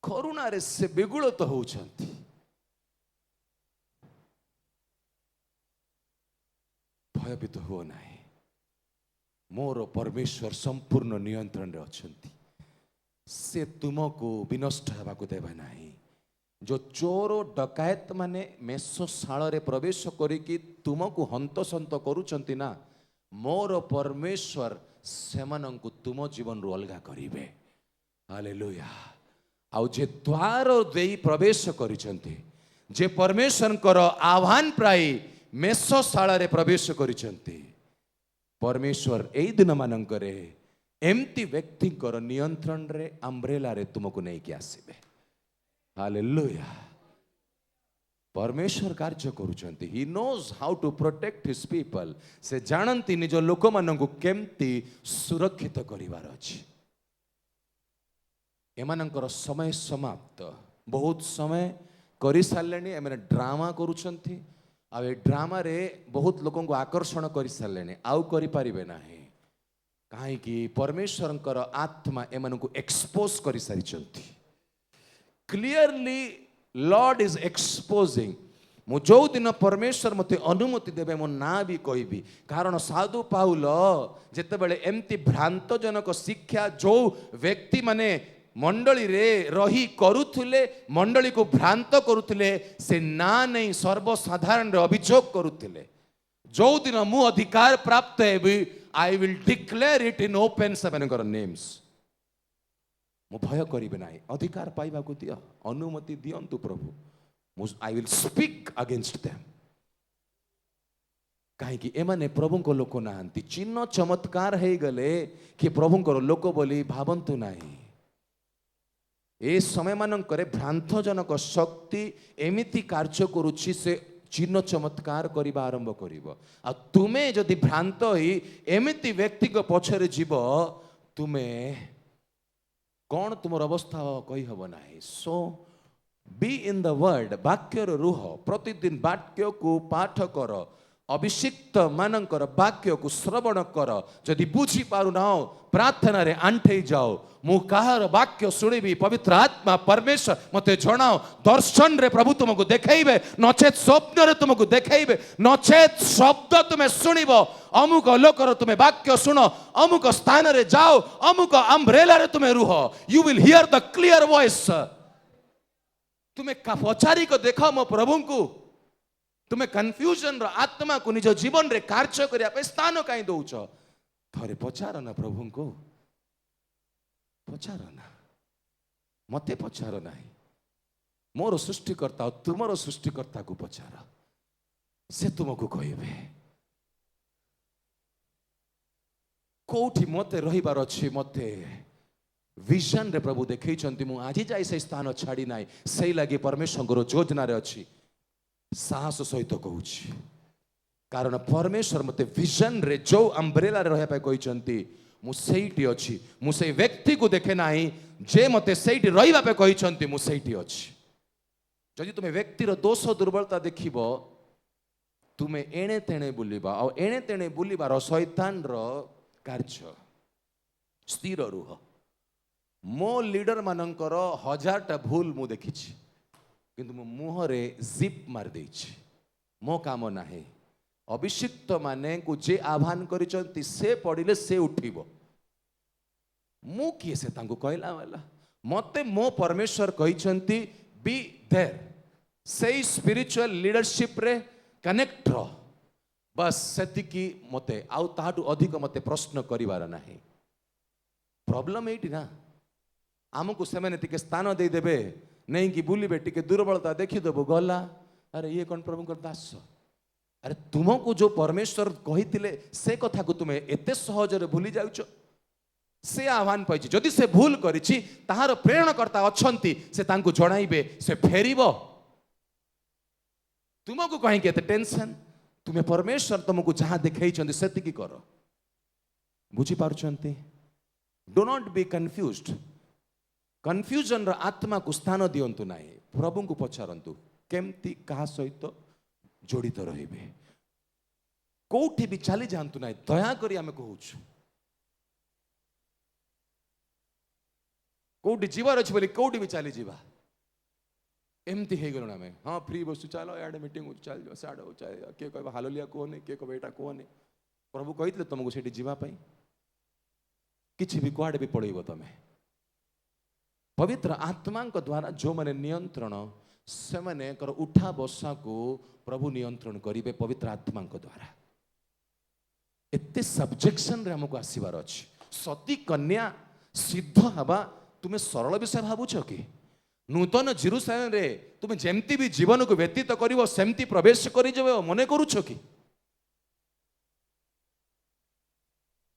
करुणा रे से बेगुल तो होउछंती। भयभीत हुओ नाही, मोर परमेश्वर संपूर्ण नियंत्रण रे अछंती। से तुमको विनष्ट हेबाकू देबे नाही। जो चोर डकायत माने मेषशाल रे प्रवेश करिकी तुमको हंतसंत करूचंती ना, मोर परमेश्वर सेमानंकु तुम जीवन रु अलगा करिवे। हालेलुया। आउ जे द्वार देई प्रवेश करिसंती, जे परमेश्वरंकर आह्वान प्राय मेषशाल रे प्रवेश करिसंती, परमेश्वर एई दिन मानंकरे एमती व्यक्तिंकर नियंत्रण रे अम्ब्रेला रे तुमको नहीं कि आसीबे। हालेलुया। परमेश्वर कार्य करूचंती। He knows how to protect his people. से जानती निज लोक मानंकु केमती सुरक्षित करिवार अछि। एमानंकर समय समाप्त। बहुत समय करि सारलेनी, एमाने ड्रामा करूचंती। आ ए ड्रामा रे बहुत लोगों को आकर्षण करि सारलेनी, आउ करि पारिबे नाही। काहे कि परमेश्वरंकर आत्मा एमानंकु एक्सपोज करि सारिचंती। Clearly Lord is exposing. मु जो दिन परमेश्वर मते अनुमति देबे मो ना भी कहबी, कारण साधु पाउल जेते बेले एमती भ्रांतजनक शिक्षा जो व्यक्ति माने मंडली रे रही करुथुले, मंडली को भ्रांत करुथुले, से ना नहीं सर्वसाधारण रे अभियोग करुथुले। जो दिन मु अधिकार प्राप्त हेबी, I will declare it in open सेमानकर नेम्स। मु भय करिबे नाही। अधिकार पाइबा को दियो, अनुमति दियंतु प्रभु। I will speak against them. कहीं कि एमाने प्रभु को लोक नाहंती। चिन्ह चमत्कार हे गले कि प्रभु को लोक बोली भावंतु नाही। ए समय मानकरे भ्रांतजनक शक्ति एमिति कार्य करुछि, से चिन्ह चमत्कार करबा आरंभ करिवो। आ तुमे जदि भ्रांत ही एमिति व्यक्ति को पछरे जीव, तुमे कौन तुम अवस्था कही हब नाही। सो बी इन द वर्ड। वाक्य रुह, प्रतिदिन वाक्य को पाठ कर, अभिषिक्त मानकर वाक्य को श्रवण कर। जदि बुझी पारु ना प्रार्थना रे आंठे जाओ। मु कहार वाक्य सुनिबी, पवित्र आत्मा परमेश्वर मते जणाओ। दर्शन रे प्रभु तुमको देखाइबे, नचेत स्वप्न रे तुमको देखाइबे, नचेत शब्द तुमे सुनिबो। अमुक लोकर तुमे वाक्य सुनो, अमुक स्थान रे जाओ, अमुक अम्ब्रेला रे तुमे रुह। You will hear the clear voice. तुमे का पचारी को देखो मो प्रभु को। तुमे कंफ्यूजन रो आत्मा को निज जीवन रे कार्य करिया पे स्थान काई दउछ। थरे पचार ना प्रभु को, पचार ना, मते पचार नाही। मोर सृष्टिकर्ता तुमर सृष्टिकर्ता को पचार, से तुमको कहबे कोठी मते रहिबार अछि। मते विजन रे प्रभु देखैछंती। मु आज जाई से स्थान छाड़ी नाही। सेई लागि परमेश्वर योजना रे अछि। साहस सहित कहूछि, कारण परमेश्वर मते विजन रे जो अम्ब्रेला रे रहया पे कहिसंती, मु सेइटी अछि। मु सेई व्यक्ति को देखे नाही, जे मते सेइटी रहिबा पे कहिसंती, मु सेइटी अछि। जदि तुमे व्यक्ति रो दोष दुर्बलता देखिबो, तुमे एणे तेणे बुलिबा। आ एणे तेणे बुलिबार शैतान रो कार्य। स्थिर रुह। मो लीडर मानकर 1000टा भूल मु देखिछि, किंतु मो मुहरे जिप मार देछि। मो काम नाही। अभिषिक्त माने को जे आह्वान करिसंती, से पड़िले से उठिबो। मु किए से तांको कहला वाला। मते मो परमेश्वर कहिसंती बी देयर। से स्पिरिचुअल लीडरशिप रे कनेक्ट रह। बस सेतिकी मते आउ ताहाटु अधिक मते प्रश्न करिवार नाही। प्रॉब्लम एटी ना, आमको सेमाने टिके स्थान दे देबे नहीं कि बुलिबे, टिके दुर्बलता देखि देबो गला। अरे ये कौन प्रभु कर दास। अरे तुमको जो परमेश्वर कहितिले से कथा को तुमे एते सहज रे भूली जाउछ। से आह्वान पाइछि, जदि से भूल करिछि, ताहार प्रेरणकर्ता अछंती, से तांको जणाइबे, से फेरिबो। तुमको कहीं के टेंशन। तुमे परमेश्वर तुमको जहां देखैछंती सेतिकी करो। बुझी पारुछंती। Do not be confused. Confusion रो आत्मा को स्थान दियंतु नाही। प्रभु को पचारंतु केमती कहा सहित जोड़ित रहिबे। कोठी भी चली जानतु नाही। दया करी आमे कहूछु, कोठी जीवार अछि बोली कोठी भी चली जीवा। एमती हो गलुण आम हाँ फ्री बसु चल इे मीटिंग चल साढ़े चल किए कह हालेलुया कहने किए कह यहाँ कहने प्रभु कही तुमको से जावाई किसी भी कुआड़े भी पड़ेब तुम पवित्र आत्मा द्वारा जो मैंने नियंत्रण से उठा बसा को प्रभु नियंत्रण करेंगे पवित्र आत्मा द्वारा एते सब्जेक्शन रे हमको आसबार अच्छी सती कन्या सिद्ध हवा तुम्हें सरल विषय भावुच कि नूतन जेरुसलेम रे तुम्हें जेमती भी जीवन को व्यतीत करिवो सेमती प्रवेश करि जबे मने करूछ कि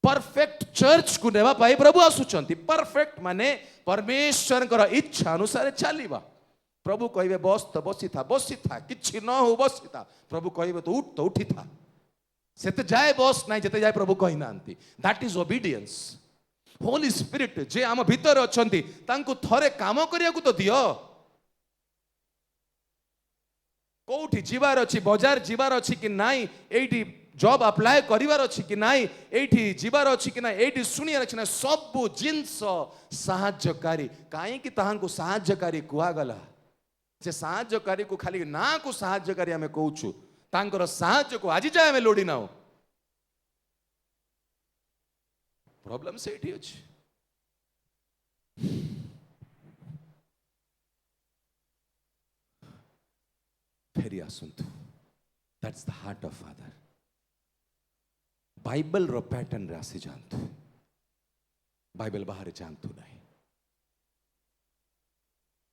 परफेक्ट चर्च को नेवा पाई प्रभु आसुचंती परफेक्ट माने परमेश्वर कर इच्छा अनुसार चलीबा प्रभु कहबे बस तो बसी था किछि न हो बसी था प्रभु कहबे तो उठी था सेते जाए बस नहीं जेते जाए प्रभु कहि नांती that is obedience Holy Spirit जे आम भीतर अछंती तांको थरे काम करिया को तो दियो कोठी जीवार अछि बाजार जीवार अछि कि नाही एठी जॉब अप्लाई करिवार अछि कि नाही एठी जीवार अछि कि नाही एठी सुनियार अछि ना सब जिंस सहायकारी काहे कि ताहांको सहायकारी कुआ गला से सहायकारी को खाली ना को सहायकारी हमें कहूछु तांकर साहाय्य को आज जाए हमें लोड़ी ना हो प्रॉब्लम से एठी अछि फेरी आसंतु that's the heart of father Bible रो पैटर्न रे आसी जानतु बाइबल बाहर जानतु नहीं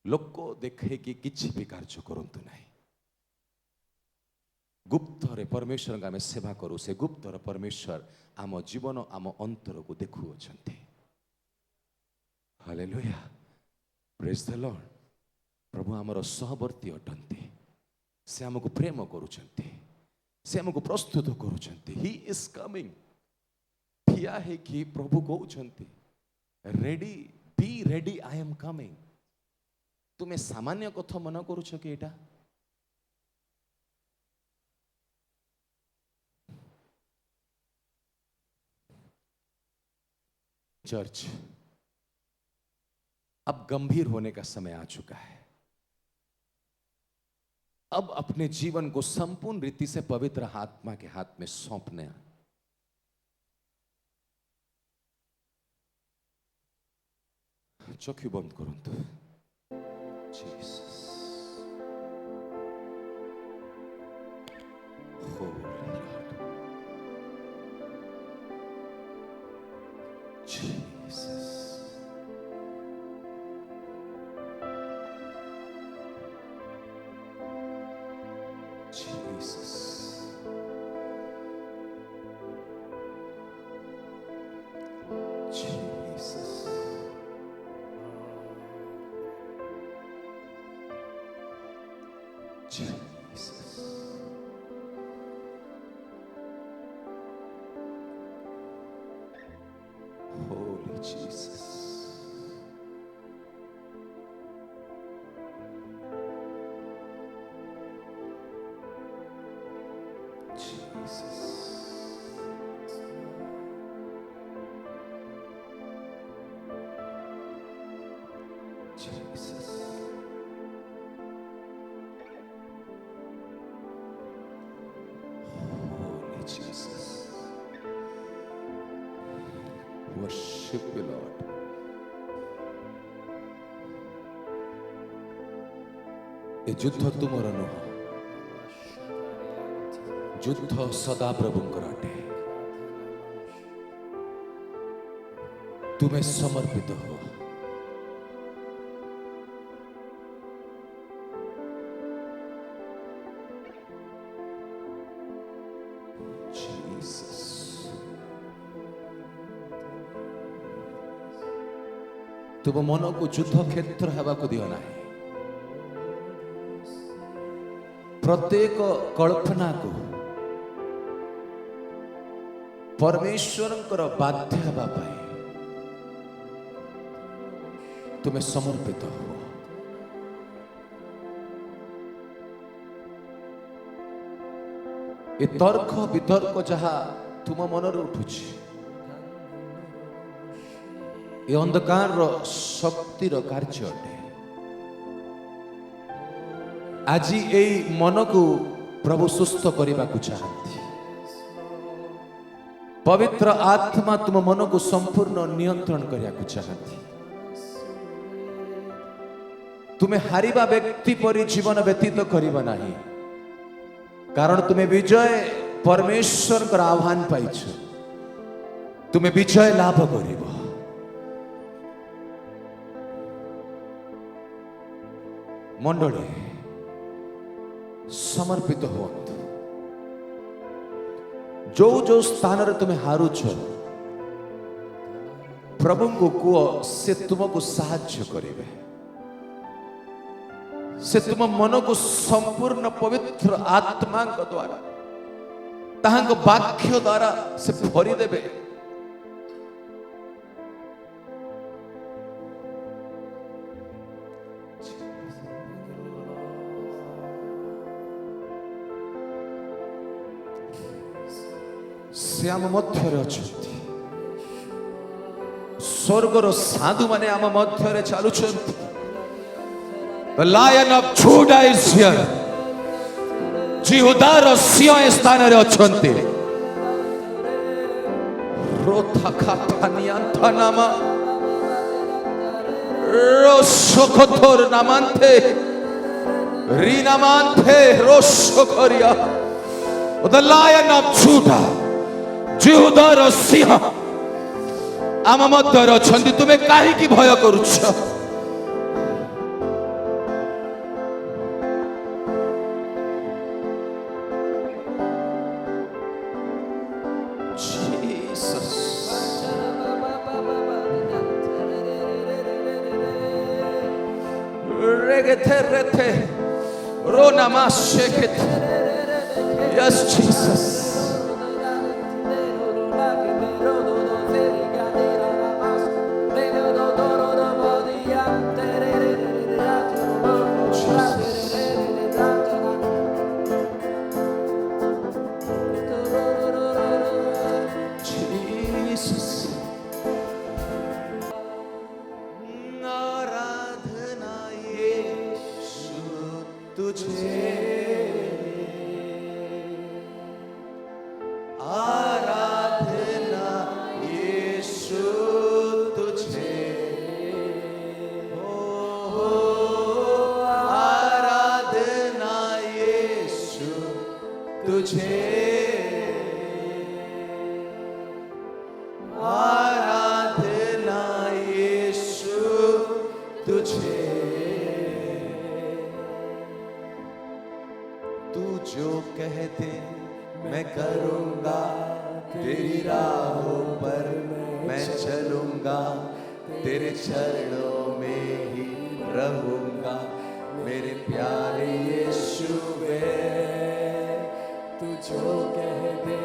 लोक को देखे कि किछि भी कार्य करंतु नहीं गुप्त रे परमेश्वर का सेवा करू से गुप्त रे परमेश्वर आम जीवन आम अंतर को देखु अछंती हालेलुया प्रेज द लॉर्ड प्रभु आमर सहवर्ती अटंती से हमको प्रेम करुचंती से हमको प्रस्तुत करुचंती ही इज कमिंग ठिया है कि प्रभु कहउचंती ready be ready I am coming तुम्हें सामान्य कथा मन करूछ कि एटा चर्च अब गंभीर होने का समय आ चुका है अब अपने जीवन को संपूर्ण रीति से पवित्र आत्मा के हाथ में सौंपने चौकी बंद करंतु Jesus Holi Lord Jesus Jesus. Jesus. Jesus. Holy Jesus. Jesus. Holy Jesus. Worship you, Lord. ए युद्ध तुमर नुह युद्ध सदा प्रभुंकर अटे तुम्हें समर्पित हो तुम मन को युद्ध क्षेत्र हवा को दियो ना प्रत्येक कल्पना को परमेश्वर बाध्य हवा पाए तुम्हें समर्पित हो ये तर्क वितर्क जहा तुम मन उठुची ये अंधकार शक्तिर कार्य अटे আজি এই মনକୁ ପ୍ରଭୁ ସୁସ୍ଥ କରିବାକୁ ଚାହାନ୍ତି। ପବିତ୍ର ଆତ୍ମା ତୁମ ମନକୁ ସମ୍ପୂର୍ଣ୍ଣ ନିୟନ୍ତ୍ରଣ କରିବାକୁ ଚାହାନ୍ତି। ତୁମେ ହାରିବା ବ୍ୟକ୍ତି ପରି ଜୀବନ ବ୍ୟତୀତ କରିବ ନାହିଁ, କାରଣ ତୁମେ ବିଜୟ ପରମେଶ୍ୱରଙ୍କର ଆହ୍ୱାନ ପାଇଛ। ତୁମେ ବିଜୟ ଲାଭ କରିବ। ମଣ୍ଡଳୀ ସମର୍ପିତ ହୁଅନ୍ତୁ। ଯୋଉ ଯୋଉ ସ୍ଥାନରେ ତୁମେ ହାରୁଛ, ପ୍ରଭୁଙ୍କୁ କୁହ, ସେ ତୁମକୁ ସାହାଯ୍ୟ କରିବେ। ସେ ତୁମ ମନକୁ ସମ୍ପୂର୍ଣ୍ଣ ପବିତ୍ର ଆତ୍ମାଙ୍କ ଦ୍ୱାରା, ତାହାଙ୍କ ବାକ୍ୟ ଦ୍ୱାରା ସେ ଭରିଦେବେ। ସେ ଆମ ମଧ୍ୟରେ ଅଛନ୍ତି। ସ୍ୱର୍ଗର ସାଧୁମାନେ ଆମ ମଧ୍ୟରେ ଚାଲୁଛନ୍ତି। The Lion of Judah is here. ଜିହୁଦାର ସିଂହ ଏ ସ୍ଥାନରେ ଅଛନ୍ତି। ରୋଥାକାପାନିଆନ୍ଥାନାମା ରୋଶୋକୋଥୋର ନାମାନ୍ତେ ରିନାମାନ୍ତେ ରୋଶୋକୋରିଆ। The Lion of Judah, ଜିହୁଦାର ସିଂହ ଆମ ମଧ୍ୟରେ ଅଛନ୍ତି। ତୁମେ କାହିଁକି ଭୟ କରୁଛ? Yes, Jesus. तू जो कहते मैं करूँगा, तेरी राहों पर मैं चलूँगा, तेरे चरणों में ही रहूँगा, मेरे प्यारे यीशुवे। तू जो कहते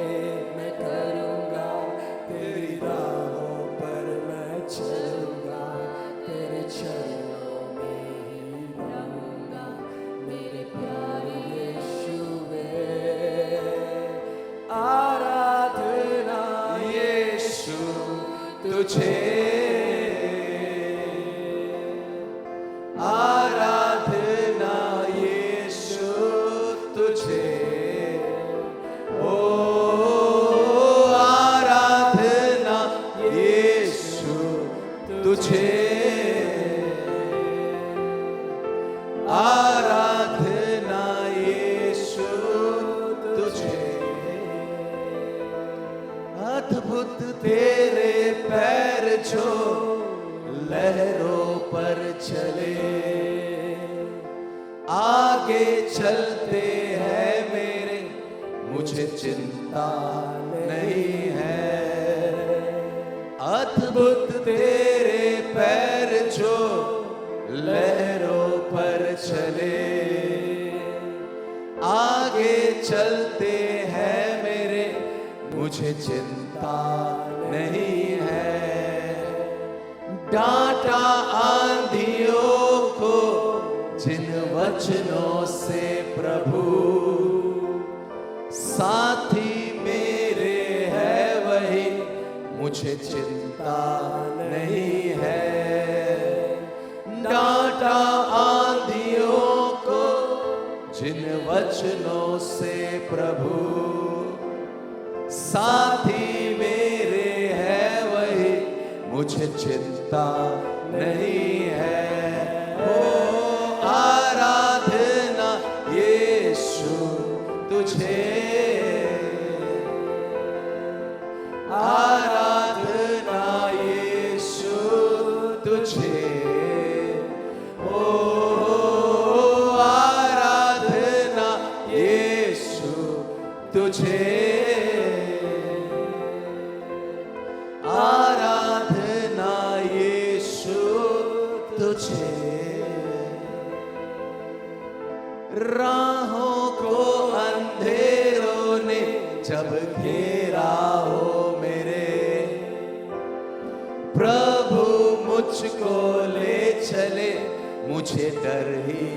मैं करूँगा, तेरी राहों पर मैं चलूँगा, तेरे चरणों में ही रहूँगा, मेरे प्यारे आराधना यीशु तुझे, आराधना यीशु तुझे, ओ आराधना यीशु तुझे, आराधना यीशु तुझे। अद्भुत तेरे पैर जो लहरों पर चले, आगे चलते हैं मेरे, मुझे चिंता नहीं है। अद्भुत तेरे पैर जो लहरों पर चले, आगे चलते हैं मेरे, मुझे चिंता नहीं है। डांटा आंधियों को जिन वचनों से प्रभु, साथी मेरे है वही, मुझे चिंता नहीं है। डांटा आंधियों को जिन वचनों से प्रभु साथी मेरे है वही, मुझे चिंता नहीं है। ओ आराधना यीशु तुझे, आराधना यीशु तुझे। ओ आराधना यीशु तुझे, आराधना यीशु तुझे। राहों को अंधेरों ने जब घेरा हो मेरे, प्रभु मुझको ले चले, मुझे डर ही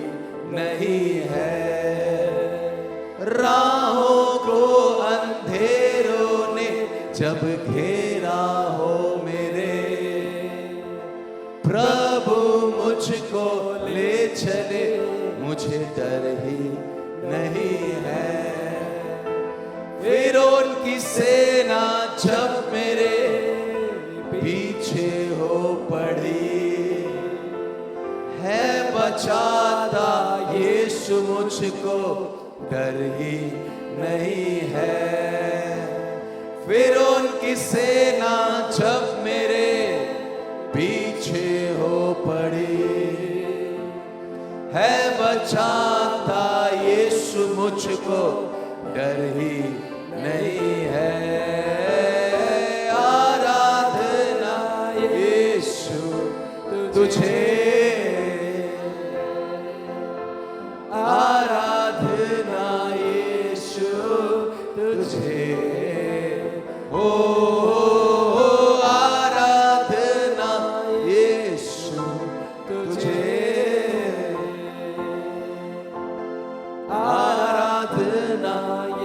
नहीं है। राहों को अंधेरों ने जब घेरा हो मेरे, प्रभु मुझको ले चले, मुझे डर ही नहीं है। फिर उनकी सेना जब मेरे पीछे हो पड़ी, है बचाता यीशु मुझको, डर ही नहीं है। फिर उनकी सेना जब मेरे पीछे हो पड़ी, है बचाता यीशु मुझको, डर ही नहीं है। आराधना यीशु तुझे, आराधना यीशु तुझे। ओ आराधना यीशु तुझे, आराधना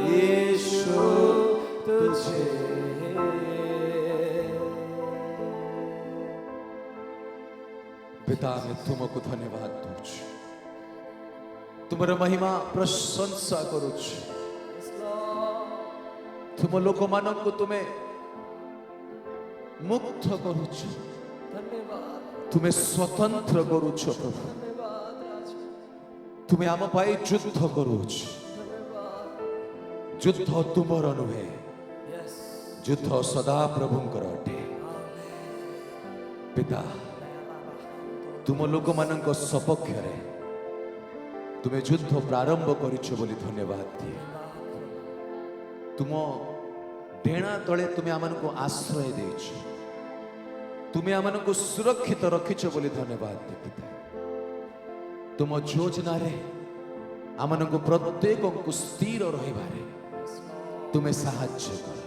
यीशु तुझे। पिता मैं तुमको धन्यवाद दूँ, तुमर महिमा प्रशंसा करुच। तुम लोक मान को तुम्हें मुक्त करुच, तुम्हें स्वतंत्र करुच प्रभु। तुम्हें आम पाई युद्ध करुच। युद्ध तुमर नुहे, युद्ध सदा प्रभुंकर अटे। पिता तुम लोक मान सपक्ष तुम्हें युद्ध प्रारंभ करिछ बोली धन्यवाद दिए। तुम डेणा तले तुम्हें आमन को आश्रय देछ, तुम्हें आमन को सुरक्षित रखिछ बोली धन्यवाद दे। तुम योजना रे आमन को प्रत्येक को स्थिर रहिबारे तुम्हें साहाय्य कर।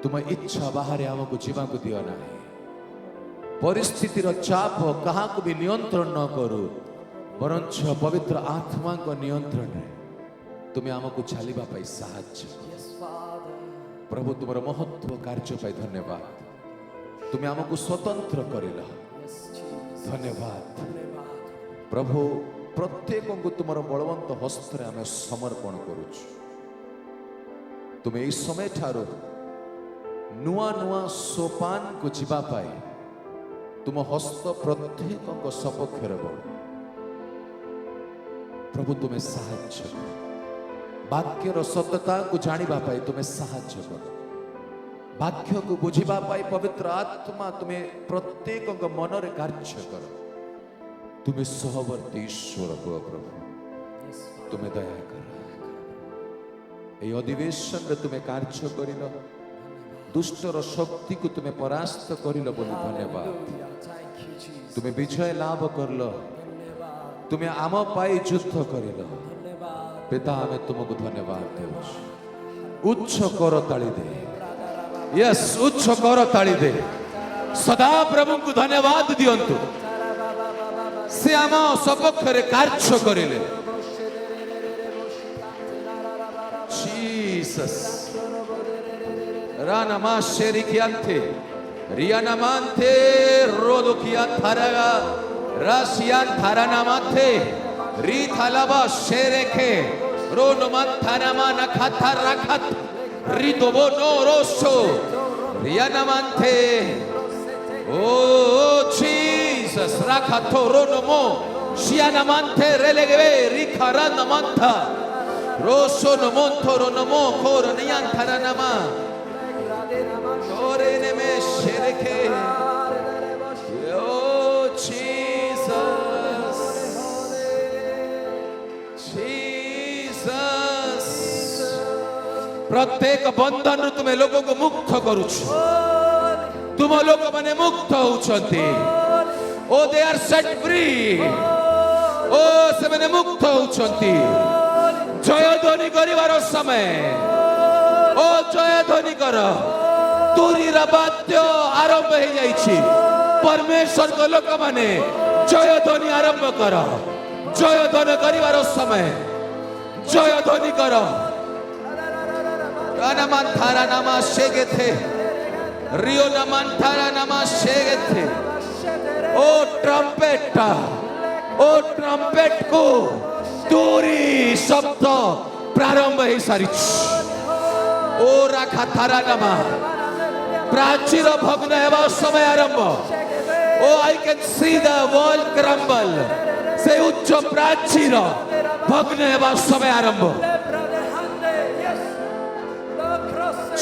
तुम इच्छा बाहर आमको जीवा को दियो ना। परिस्थितिर चाप कहा को भी नियंत्रण न करू, बरंच पवित्र आत्मा को नियंत्रण रे तुम्हें आमको चलवा पाई साहाय्य। प्रभु तुमर महत्व कार्य पाई धन्यवाद। तुम्हें आमको स्वतंत्र करिल, धन्यवाद प्रभु। प्रत्येक को तुमर बलवंत हस्त आम समर्पण करुच। तुम्हें इस समय ठारो नुआ नुआ सोपान को जीवा पाई तुम हस्त प्रत्येक को सपक्ष बड़। प्रभु तुम्हें साहाय्य कर। वाक्यर सत्यता को जानिबा पाई तुम्हें साहाय्य कर। वाक्य को बुझिबा पाई पवित्र आत्मा तुम्हें प्रत्येक मन रे कार्य कर। तुम्हें सहवर्ती ईश्वर हुआ प्रभु, तुम्हें दया कर। ये अधिवेशन रे तुम्हें कार्य करिल, दुष्टर शक्ति को तुम्हें परास्त करिल बोली धन्यवाद। तुम्हें विजय लाभ करल, तुम्हें आम पाई युद्ध करिल। पिता आमे तुमको धन्यवाद देउछु। उच्च कर ताली दे, यस उच्च कर ताली दे। सदा प्रभु को धन्यवाद दियंतु। से आम सपक्ष रे कार्य करिले। जीसस रानमा शेरिकियांते रियानामांते रोदोकिया थारा राशियान थारानामाते री थालाबा शेरेखे रोनो मंथानामा नखाथा रखत रिदोबो नो रोसो रियानामांथे Oh Jesus rakato ronomo shianamante relegeve rikaranamanta rosso nomonto ronomo koroniantaranama koreneme shereke Oh Jesus Jesus प्रत्येक बंधन तुम्हें लोगों को मुक्त करूछु तुम लोग माने मुक्त होउछंती ओ दे आर सेट फ्री ओ सेमने मुक्त होउछंती जय ध्वनि करिवार समय ओ जय ध्वनि कर तुरी वाद्य आरंभ हो जाइछि परमेश्वर को लोक माने जय ध्वनि आरंभ कर जय ध्वनि करिवार समय जय ध्वनि कर रानामान थारा नामा शेगेथे रियो नमंथारा नमा शेगेथे ओ ट्रम्पेट को तुरी शब्द प्रारंभ ही सारी ओ राखा थारा नमा प्राचीर भग्न हेबा समय आरंभ ओ I can see the wall crumble से उच्च प्राचीर भग्न हेबा समय आरंभ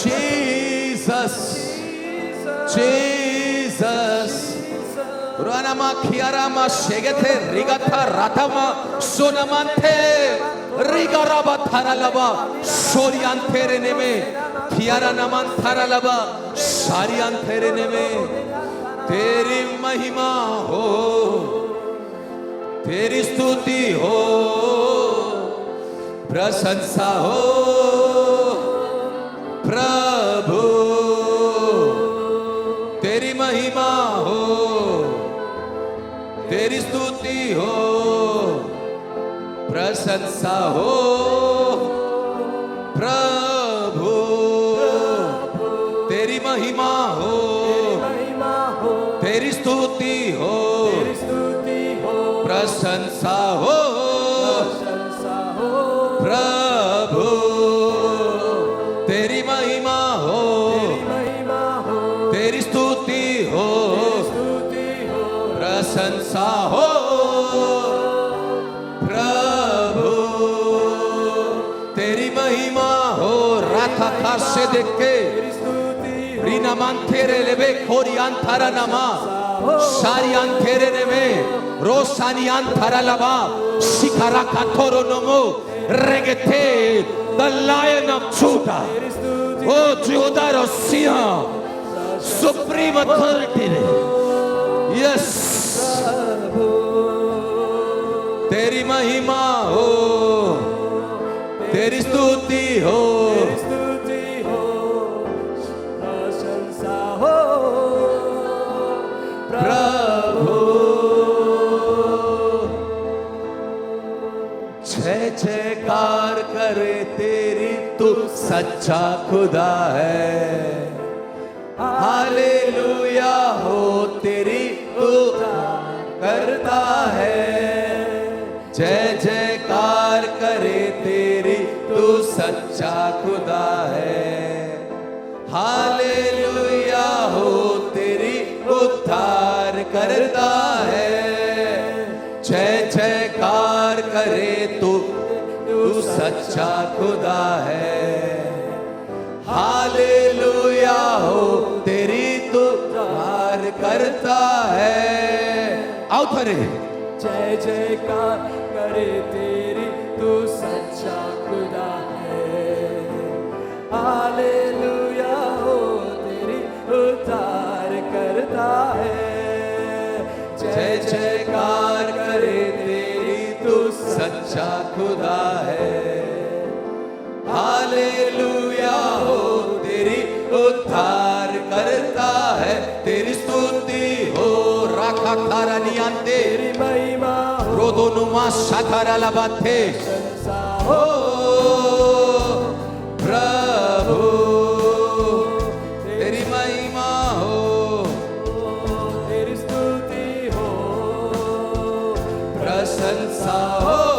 Jesus Jesus Ranama Kiarama Shegete Rigata Ratama Sonamante Rigaraba Taralaba Soriantere Neme Kiaranaman Taralaba Sariantere Neme Teri Mahima ho Teri Stuti ho Prasansa ho Prabhu तेरी महिमा हो तेरी स्तुति हो प्रशंसा हो प्रभु तेरी महिमा हो तेरी स्तुति हो प्रशंसा हो प्रभु तेरी महिमा हो तेरी स्तुति हो प्रशंसा हो प्रभु तेरी महिमा हो राथा था से देख के रीना मांथेरे लेबे खोरियान थारा नामा सारियान थेरे नेमे रोसानियान थारा लबा शिखरा काथोरो नमो रेगेथे the lion of Judah oh Judah Rosia supreme authority yes तेरी महिमा हो तेरी स्तुति हो प्रशंसा हो प्रभु जय जयकार करे तेरी तू सच्चा खुदा है हालेलुया हो तेरी तू करता है जय जयकार करे तेरी तू सच्चा खुदा है हालेलुया हो तेरी उद्धार करता है जय जयकार करे तू सच्चा खुदा है हालेलुया हो तेरी तू उद्धार करता है आओ थरे जय जयकार करे तेरी तू सच्चा खुदा है हालेलुया हो तेरी उद्धार करता है जय जयकार करे तेरी तू सच्चा खुदा है हालेलुया हो तेरी उद्धार करता है तेरी स्तुति हो राखा थारा नियांते तेरी महिमा रोदोनुमा शाखारा लबाथे हो प्रभु तेरी महिमा हो तेरी स्तुति हो प्रशंसा हो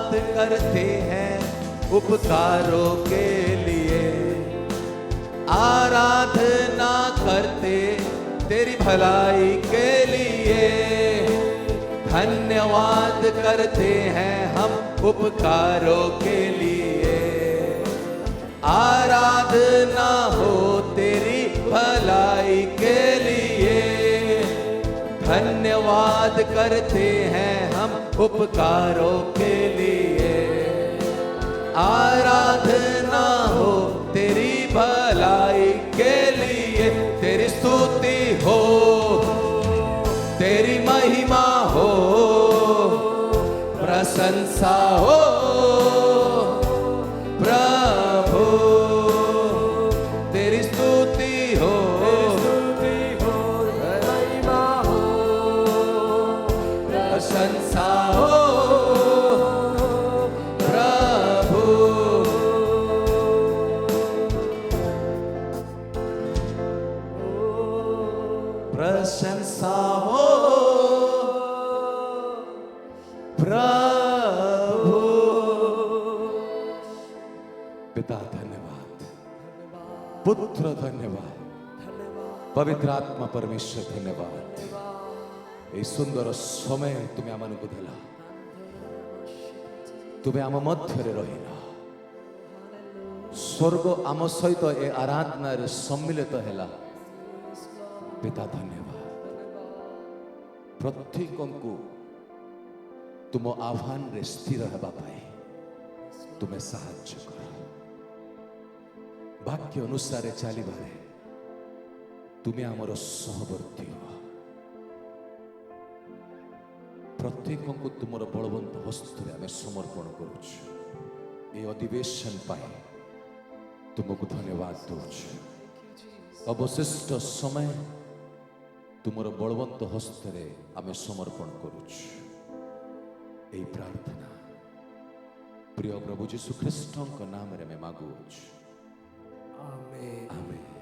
धन्यवाद करते हैं उपकारों के लिए, आराधना करते तेरी भलाई के लिए। धन्यवाद करते हैं हम उपकारों के लिए, आराधना हो तेरी भलाई के लिए। धन्यवाद करते हैं हम उपकारों के लिए, आराधना हो तेरी भलाई के लिए। तेरी स्तुति हो, तेरी महिमा हो, प्रशंसा हो प्रभु। तेरी स्तुति हो, महिमा हो, प्रशंसा हो प्रभु। प्रशंसा हो प्रभु। पिता धन्यवाद, पुत्र धन्यवाद, पवित्र आत्मा परमेश्वर धन्यवाद। ये सुंदर समय तुम्हें आमको देला, तुम्हें आम मध्य रहिला। स्वर्ग आम सहित ए आराधना सम्मिलित हैला। पिता धन्यवाद। प्रत्येक को तुम आह्वान रे स्थिर हेबा पाए तुम्हें साहाय्य कर। वाक्य अनुसार चलिबारे तुम्हें आमर सहवर्ती हो। प्रत्येक को तुम बलवंत हस्त आम समर्पण करुछु। ये अधिवेशन पाए तुमको धन्यवाद दौछु। अवशिष्ट समय तुमर बलवंत हस्ते आम समर्पण करुछु। यही प्रार्थना प्रिय प्रभु यीशु ख्रीष्ट नाम रे मैं मांगुछु। आमेन आमेन।